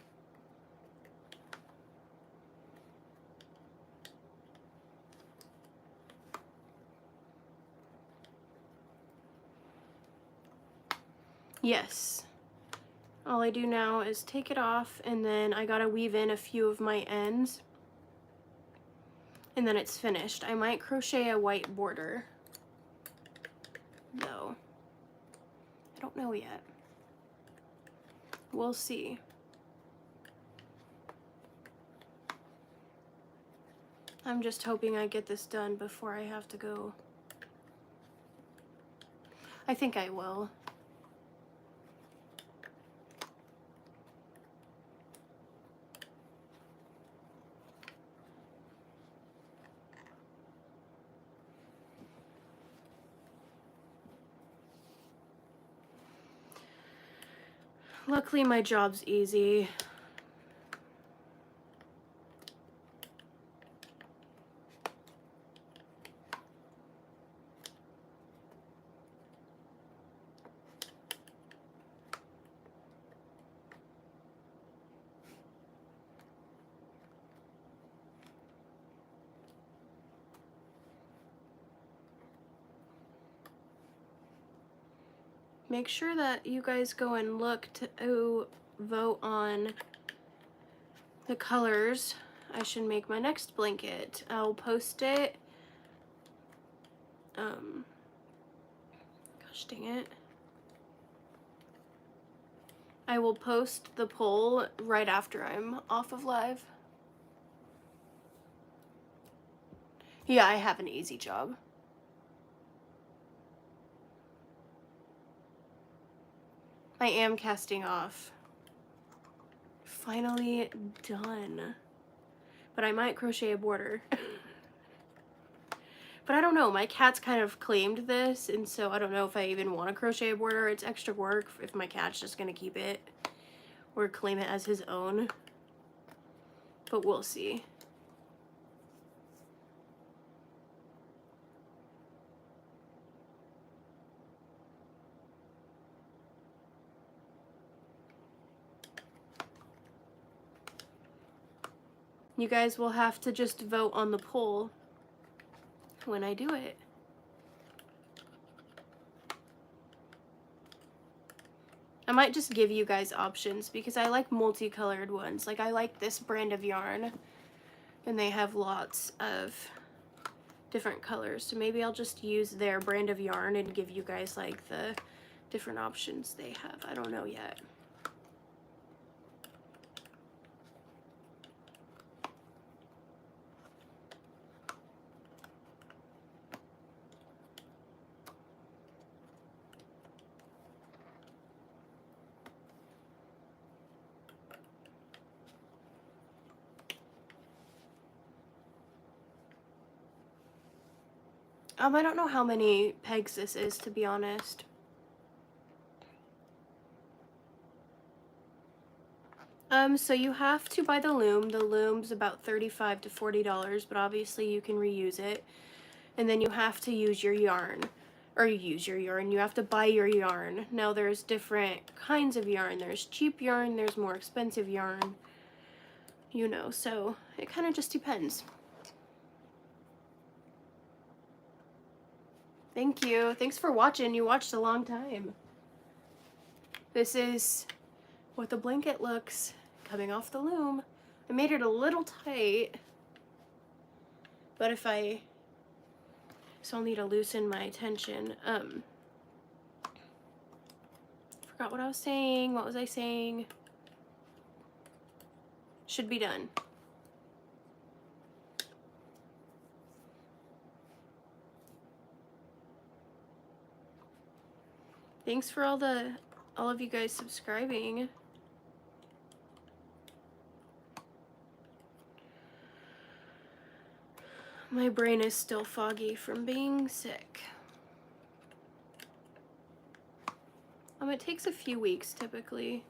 Yes. All I do now is take it off, and then I gotta weave in a few of my ends, and then it's finished. I might crochet a white border, though. I don't know yet. We'll see. I'm just hoping I get this done before I have to go. I think I will. Luckily, my job's easy. make sure that you guys go and look to vote on the colors I should make my next blanket. I'll post it. Gosh dang it. I will post the poll right after I'm off of live. Yeah, I have an easy job. I am casting off. Finally done. But I might crochet a border. But I don't know, my cat's kind of claimed this, and so I don't know if I even want to crochet a border. It's extra work if my cat's just gonna keep it or claim it as his own. But we'll see. You guys will have to just vote on the poll when I do it. I might just give you guys options because I like multicolored ones. Like I like this brand of yarn and they have lots of different colors. So maybe I'll just use their brand of yarn and give you guys like the different options they have. I don't know yet. I don't know how many pegs this is, to be honest. So you have to buy the loom. The loom's about $35 to $40, but obviously you can reuse it. And then you have to use your yarn, or you have to buy your yarn. Now there's different kinds of yarn. There's cheap yarn, there's more expensive yarn, you know, so it kind of just depends. Thank you. Thanks for watching. You watched a long time. This is what the blanket looks coming off the loom. I made it a little tight, but if I still need to loosen my tension. Forgot what I was saying. What was I saying? Should be done. Thanks for all of you guys subscribing. My brain is still foggy from being sick. It takes a few weeks typically.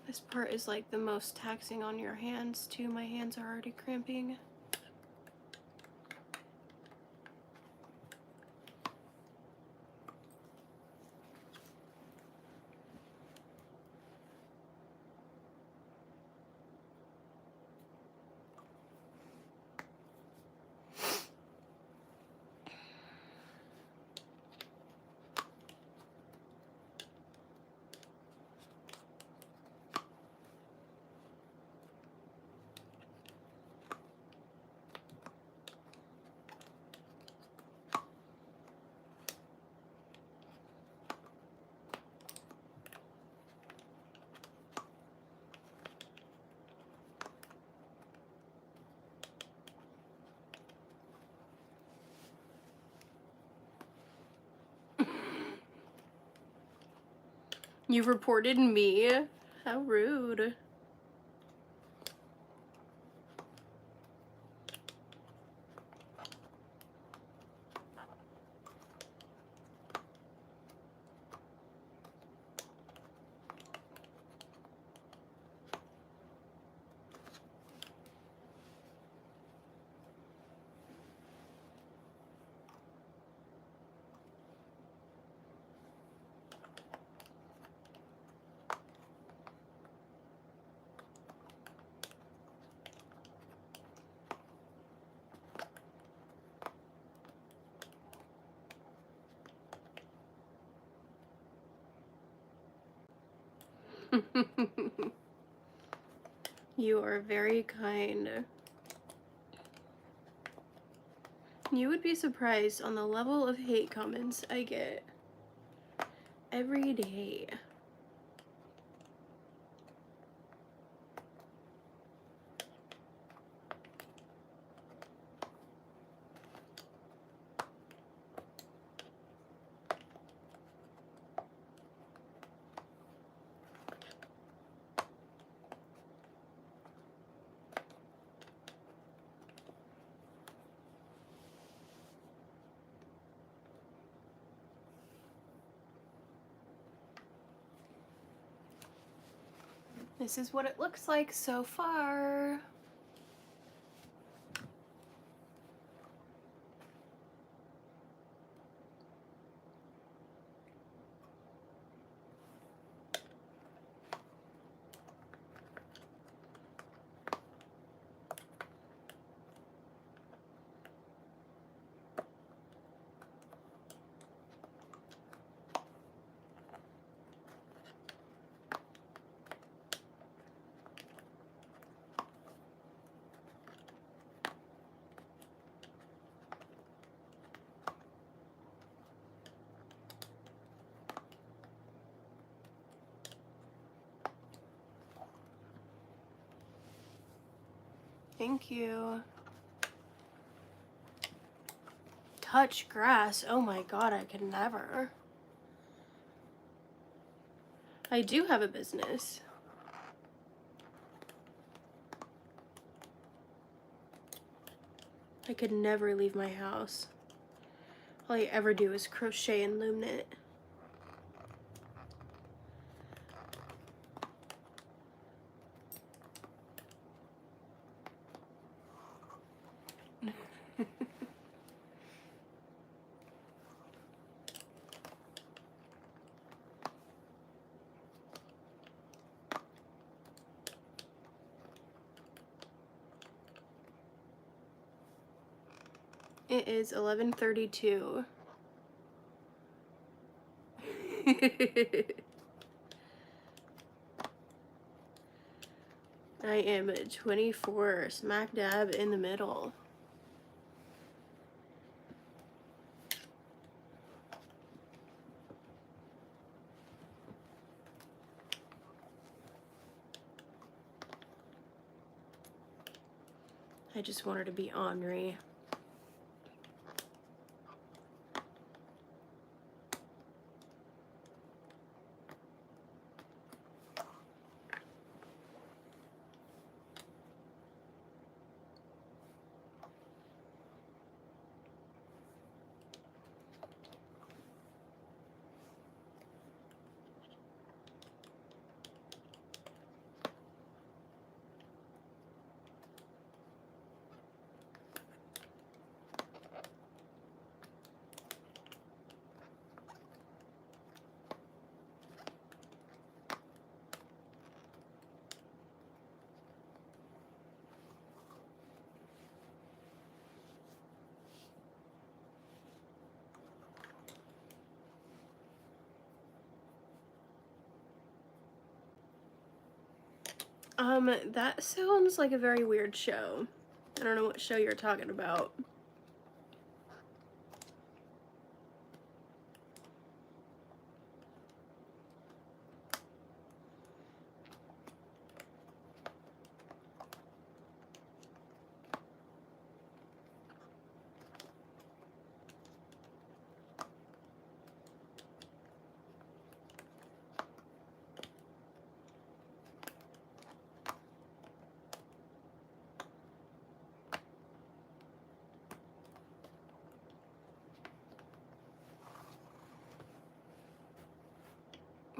This part is like the most taxing on your hands too. My hands are already cramping. You reported me? How rude. You are very kind. You would be surprised on the level of hate comments I get every day. This is what it looks like so far. Thank you. Touch grass. Oh my god, I could never. I do have a business. I could never leave my house. All I ever do is crochet and loom knit. It is 11:32. I am 24, smack dab in the middle. I just want her to be ornery. That sounds like a very weird show. I don't know what show you're talking about.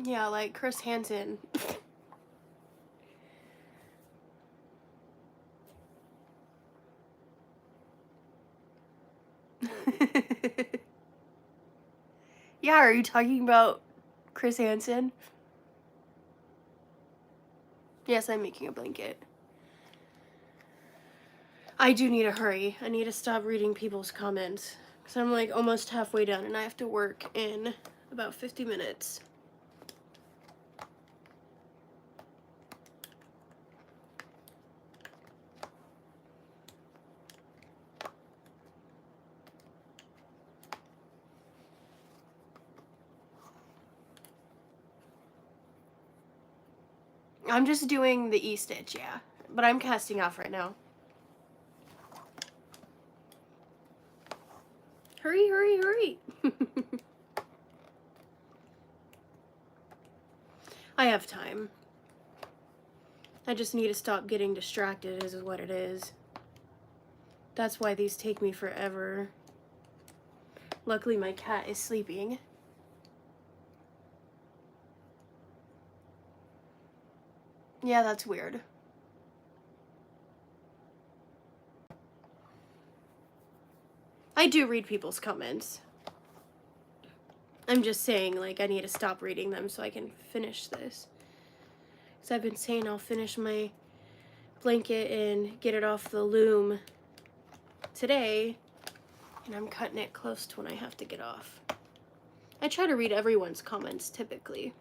Yeah, like Chris Hansen. Yeah, are you talking about Chris Hansen? Yes, I'm making a blanket. I do need to hurry. I need to stop reading people's comments because I'm like almost halfway done and I have to work in about 50 minutes. I'm just doing the E-stitch, yeah. But I'm casting off right now. Hurry, hurry, hurry. I have time. I just need to stop getting distracted is what it is. That's why these take me forever. Luckily my cat is sleeping. Yeah, that's weird. I do read people's comments. I'm just saying, like, I need to stop reading them so I can finish this. Because I've been saying I'll finish my blanket and get it off the loom today, and I'm cutting it close to when I have to get off. I try to read everyone's comments typically.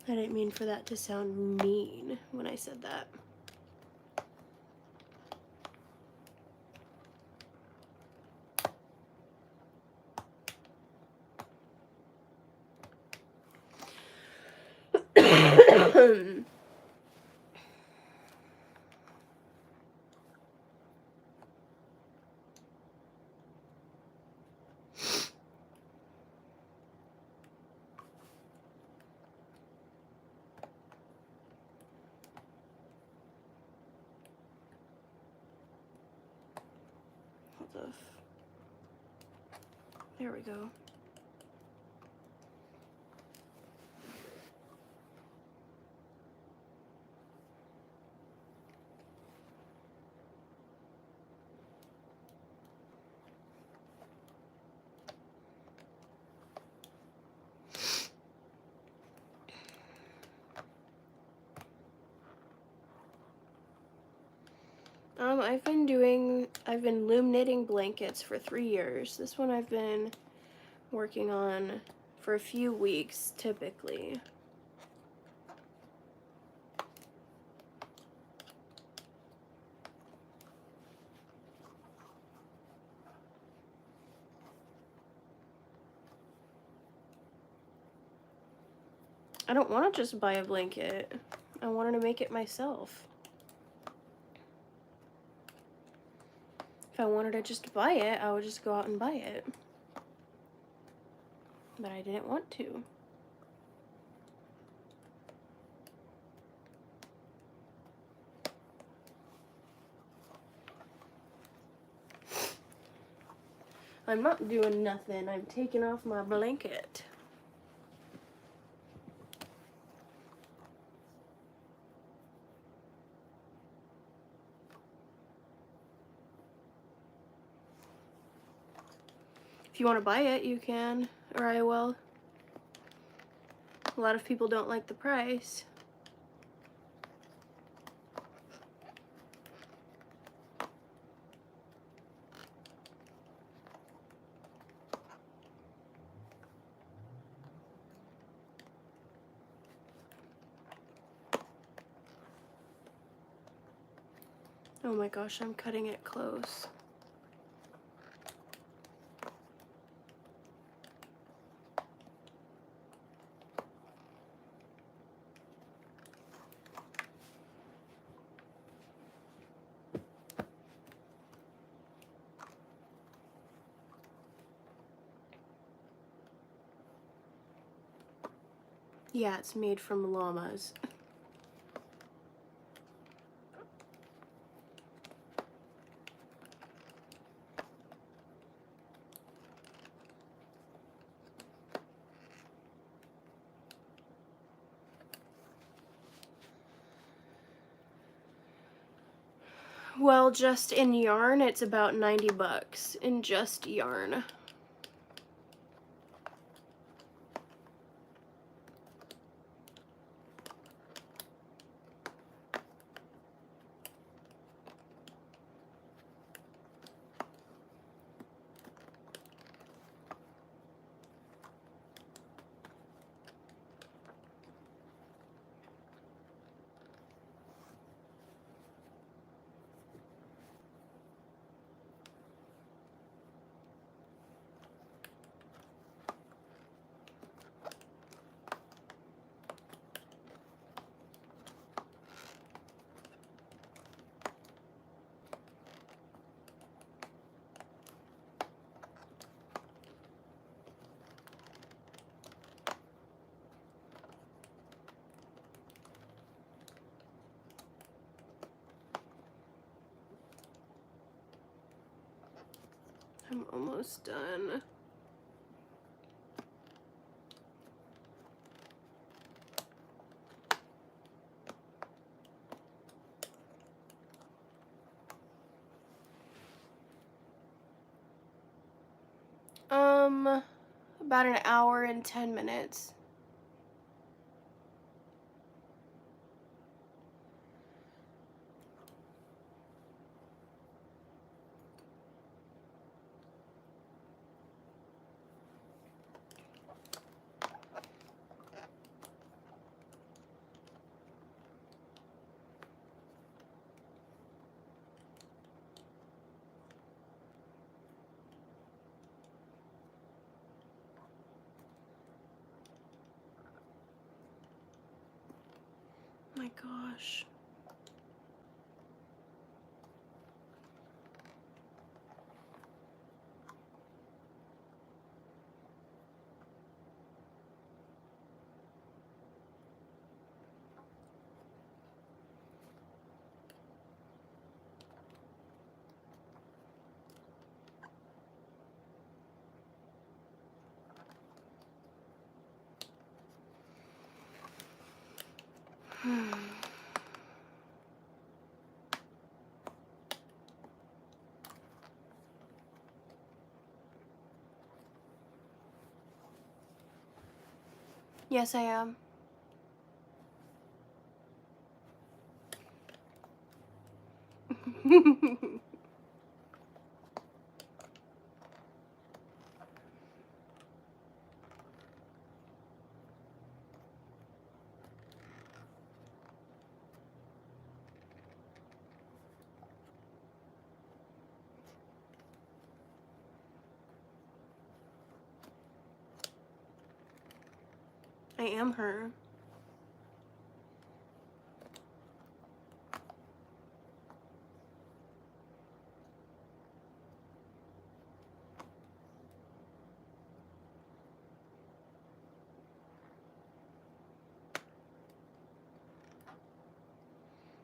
I didn't mean for that to sound mean when I said that. There we go. I've been loom knitting blankets for 3 years. This one I've been working on for a few weeks, typically. I don't want to just buy a blanket. I wanted to make it myself. If I wanted to just buy it, I would just go out and buy it. But I didn't want to. I'm not doing nothing. I'm taking off my blanket. If you want to buy it, you can, or I will. A lot of people don't like the price. Oh my gosh, I'm cutting it close. Yeah, it's made from llamas. Well, just in yarn, it's about 90 bucks in just yarn. I'm almost done. About an hour and 10 minutes. My gosh. Yes, I am. I am her.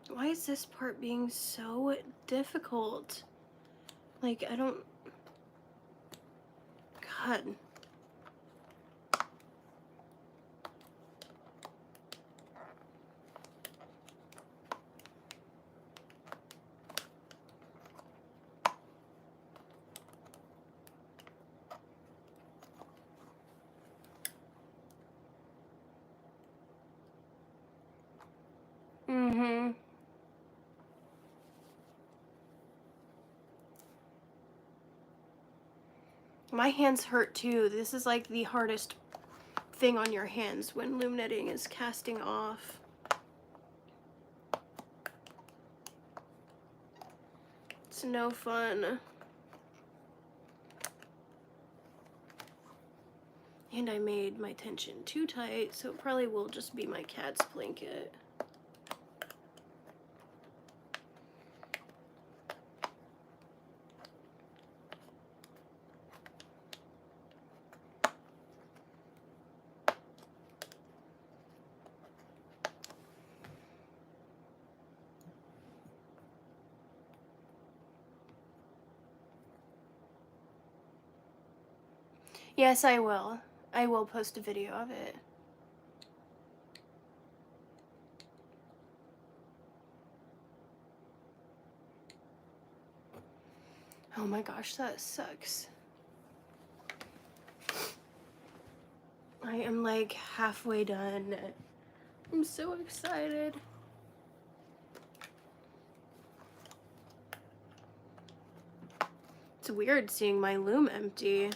Why is this part being so difficult? Like, I don't... God. Mm-hmm. My hands hurt too. This is like the hardest thing on your hands when loom knitting is casting off. It's no fun. And I made my tension too tight, so it probably will just be my cat's blanket. Yes, I will. I will post a video of it. Oh my gosh, that sucks. I am like halfway done. I'm so excited. It's weird seeing my loom empty.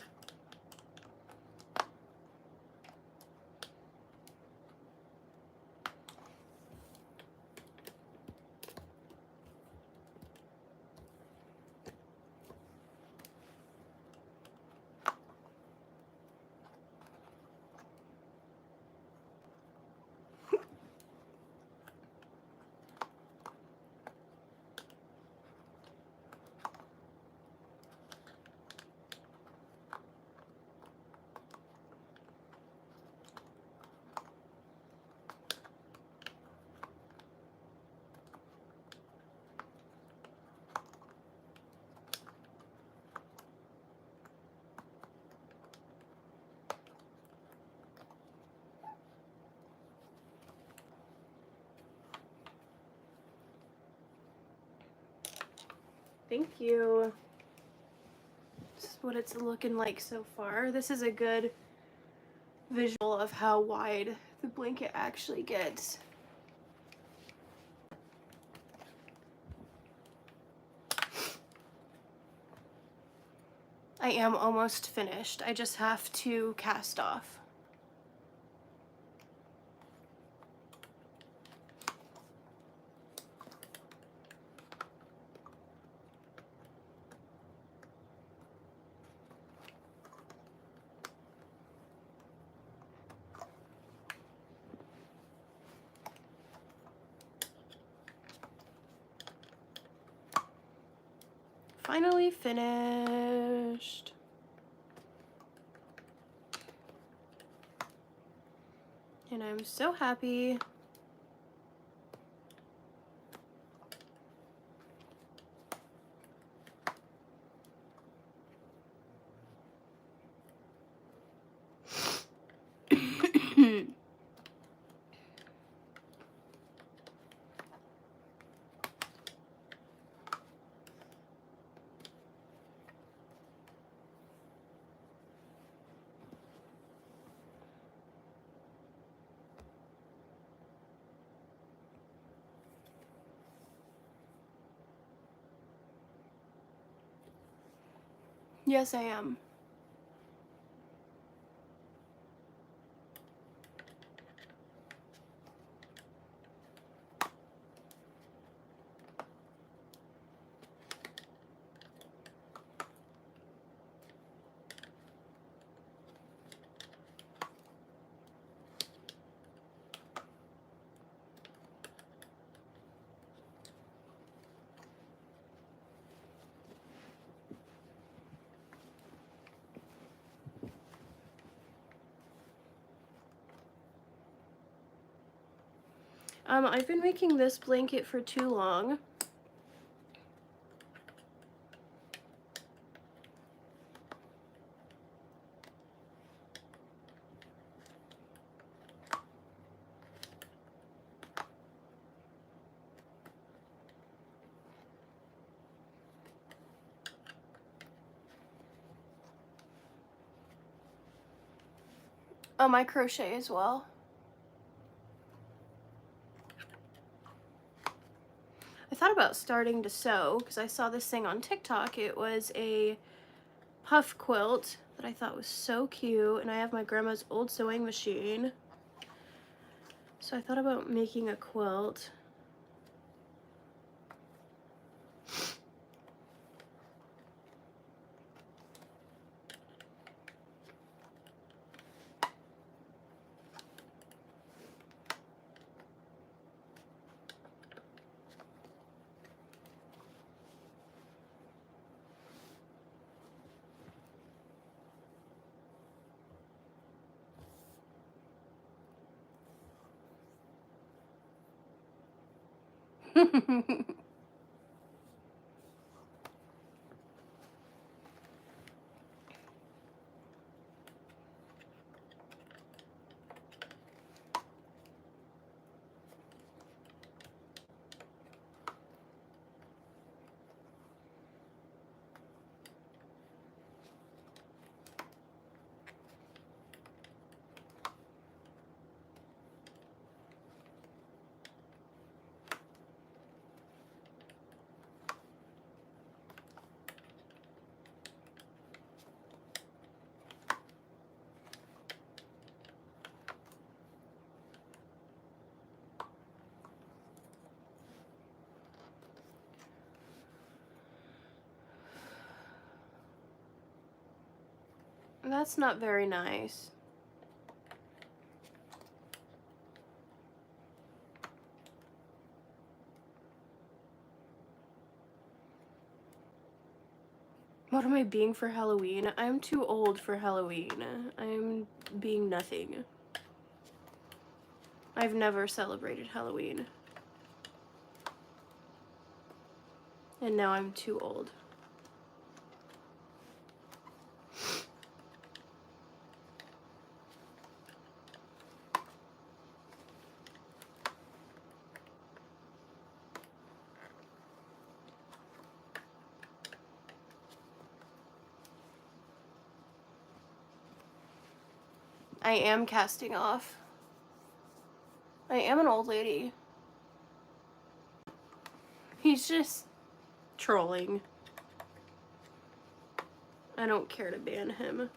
Thank you. This is what it's looking like so far. This is a good visual of how wide the blanket actually gets. I am almost finished. I just have to cast off. Finally finished. And I'm so happy. Yes, I am. I've been making this blanket for too long. I crochet as well. I thought about starting to sew because I saw this thing on TikTok. It was a puff quilt that I thought was so cute, and I have my grandma's old sewing machine. So I thought about making a quilt. That's not very nice. What am I being for Halloween? I'm too old for Halloween. I'm being nothing. I've never celebrated Halloween. And now I'm too old. I am casting off. I am an old lady. He's just trolling. I don't care to ban him.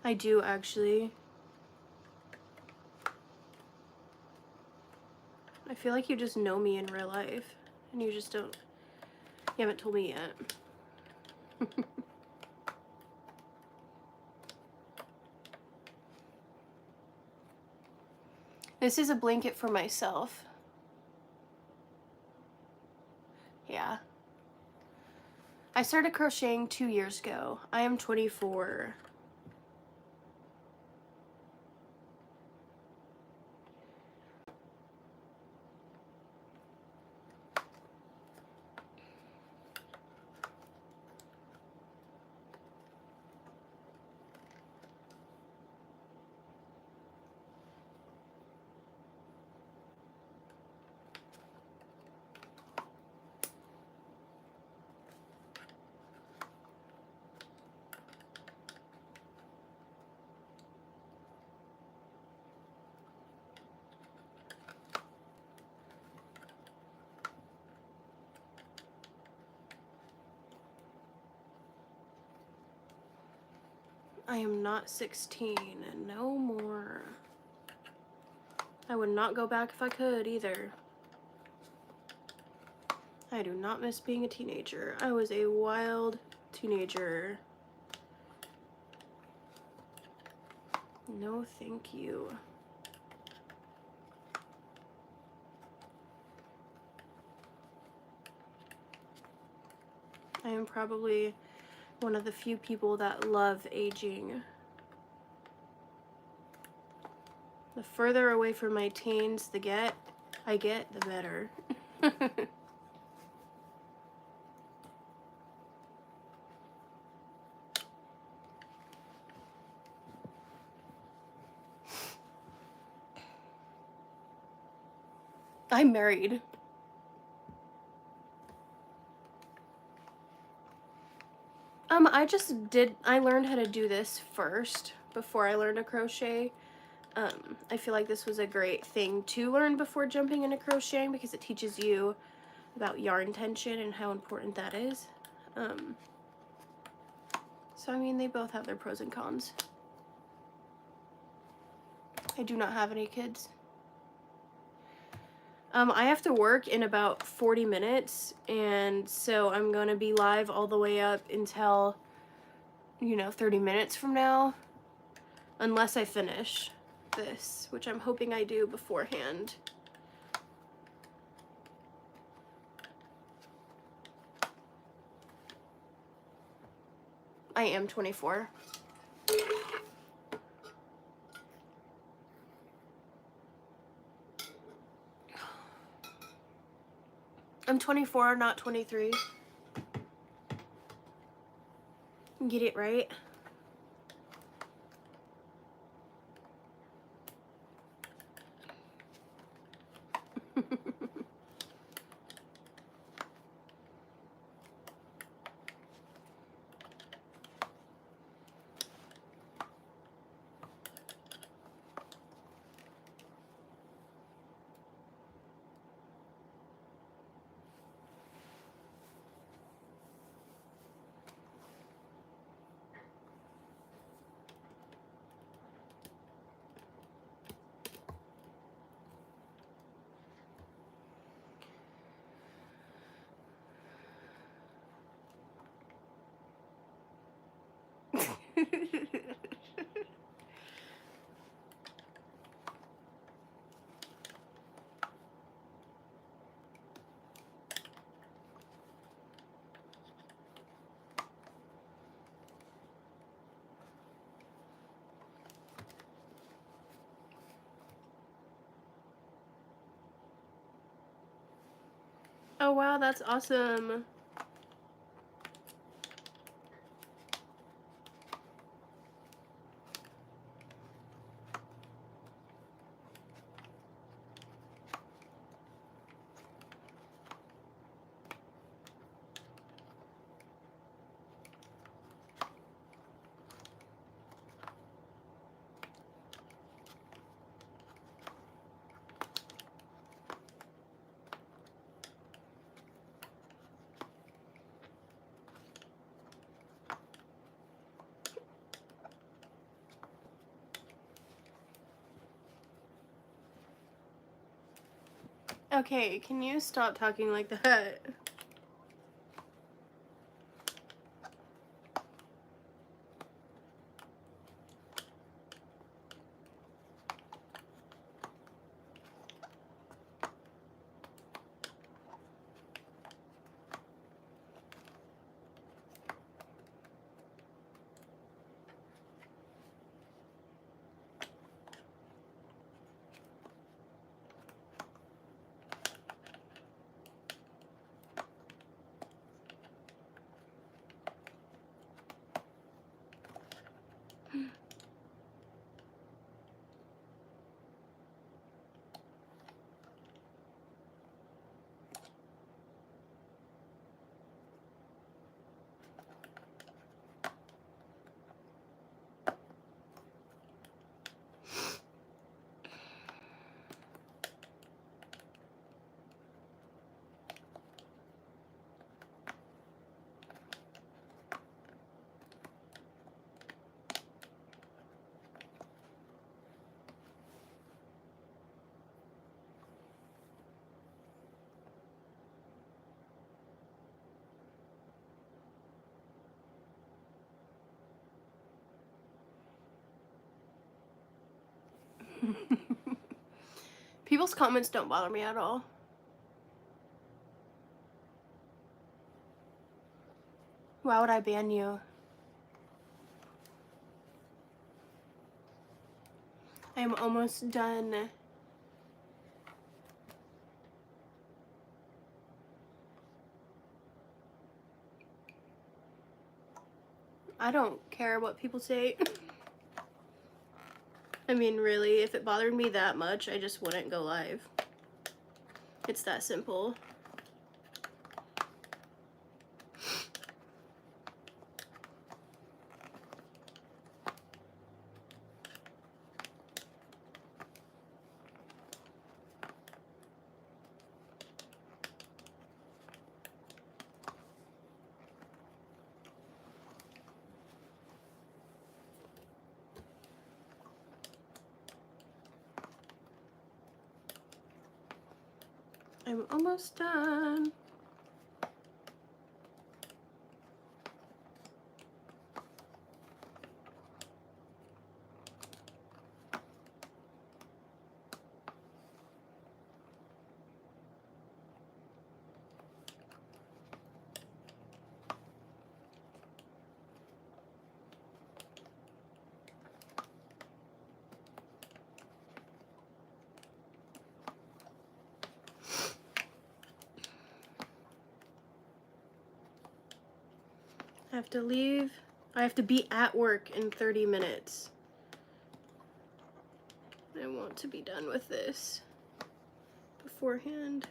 I do actually. I feel like you just know me in real life and you just don't, you haven't told me yet. This is a blanket for myself. Yeah. I started crocheting 2 years ago. I am 24. I am not 16 and no more. I would not go back if I could either. I do not miss being a teenager. I was a wild teenager. No, thank you. I am probably one of the few people that love aging. The further away from my teens I get, the better. I'm married. I learned how to do this first before I learned to crochet. I feel like this was a great thing to learn before jumping into crocheting because it teaches you about yarn tension and how important that is. So I mean, they both have their pros and cons. I do not have any kids. I have to work in about 40 minutes, and so I'm gonna be live all the way up until, 30 minutes from now, unless I finish this, which I'm hoping I do beforehand. I am 24. I'm 24, not 23. Get it right. Oh wow, that's awesome. Okay, can you stop talking like that? People's comments don't bother me at all. Why would I ban you? I'm almost done. I don't care what people say. I mean, really, if it bothered me that much, I just wouldn't go live. It's that simple. I'm almost done. I have to leave. I have to be at work in 30 minutes. I want to be done with this beforehand.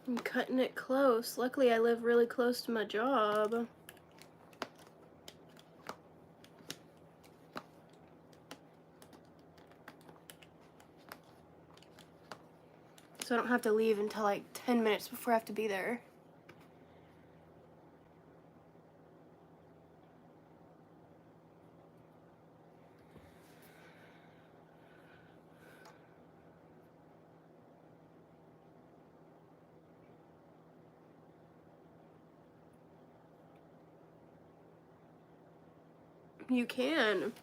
I'm cutting it close. Luckily, I live really close to my job. So I don't have to leave until like 10 minutes before I have to be there. You can.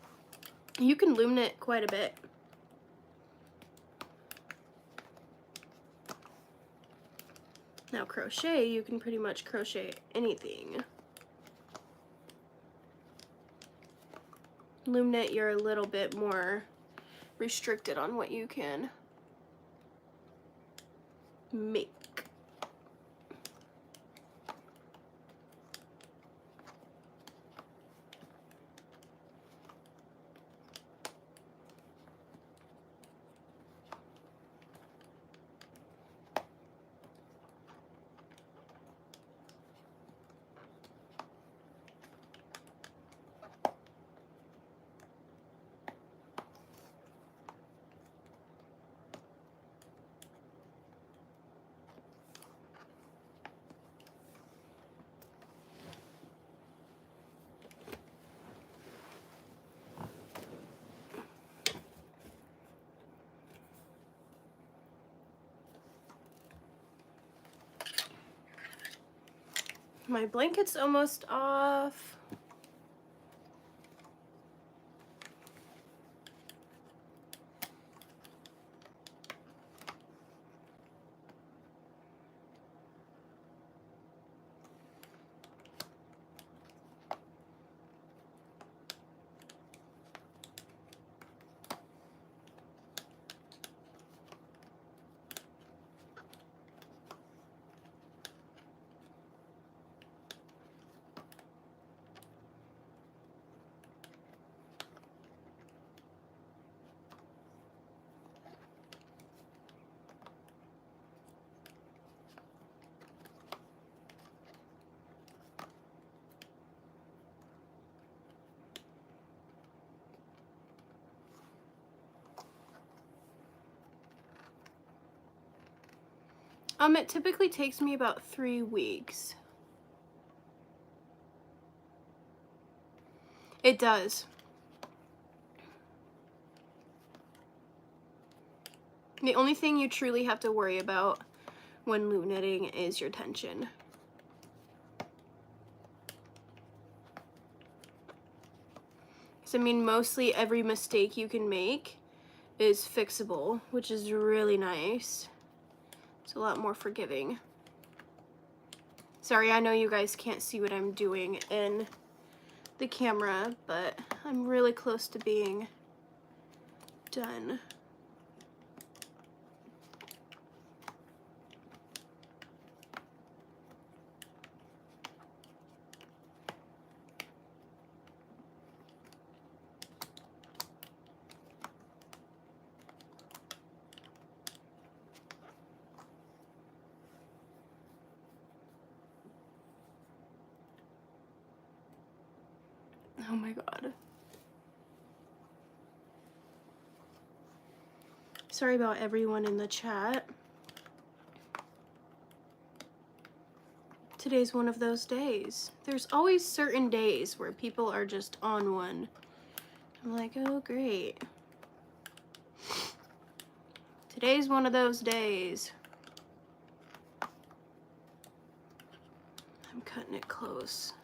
You can loom knit quite a bit. Now crochet, you can pretty much crochet anything. Loom knit, you're a little bit more restricted on what you can make. My blanket's almost off. It typically takes me about 3 weeks. It does. The only thing you truly have to worry about when loop knitting is your tension. So, I mean, mostly every mistake you can make is fixable, which is really nice. It's a lot more forgiving. Sorry, I know you guys can't see what I'm doing in the camera, but I'm really close to being done. Oh my god. Sorry about everyone in the chat. Today's one of those days. There's always certain days where people are just on one. I'm like, oh great. Today's one of those days. I'm cutting it close.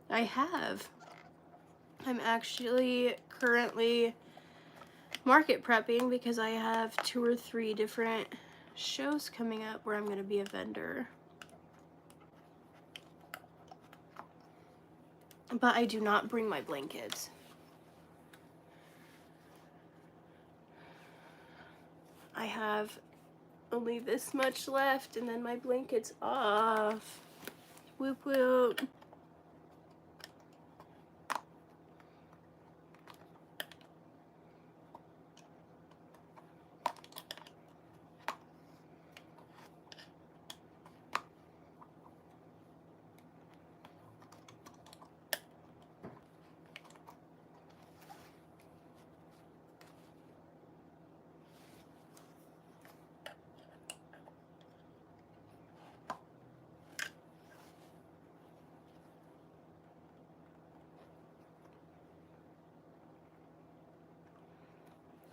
I have. I'm actually currently market prepping because I have 2 or 3 different shows coming up where I'm going to be a vendor. But I do not bring my blankets. I have only this much left and then my blanket's off. Whoop whoop.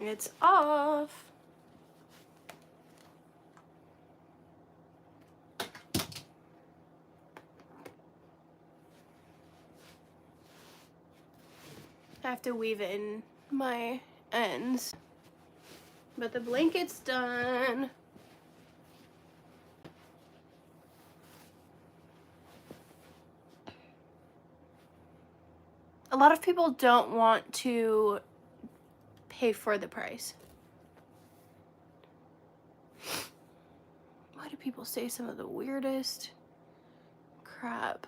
It's off. I have to weave it in my ends. But the blanket's done. A lot of people don't want to pay for the price. Why do people say some of the weirdest crap?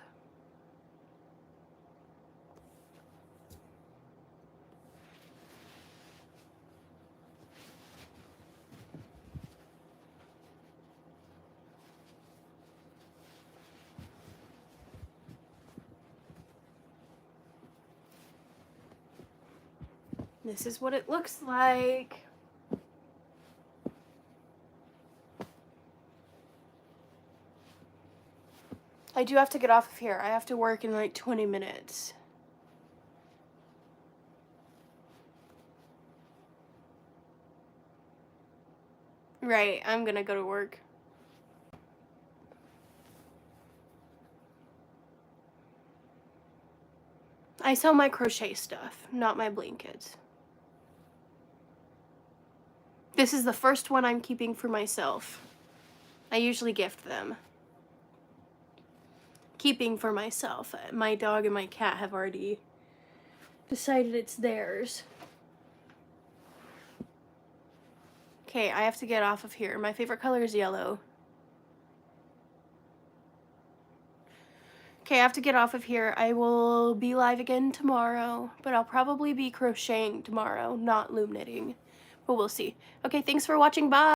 This is what it looks like. I do have to get off of here. I have to work in like 20 minutes. Right, I'm gonna go to work. I sell my crochet stuff, not my blankets. This is the first one I'm keeping for myself. I usually gift them. Keeping for myself. My dog and my cat have already decided it's theirs. Okay, I have to get off of here. My favorite color is yellow. Okay, I have to get off of here. I will be live again tomorrow, but I'll probably be crocheting tomorrow, not loom knitting. But we'll see. Okay, thanks for watching. Bye!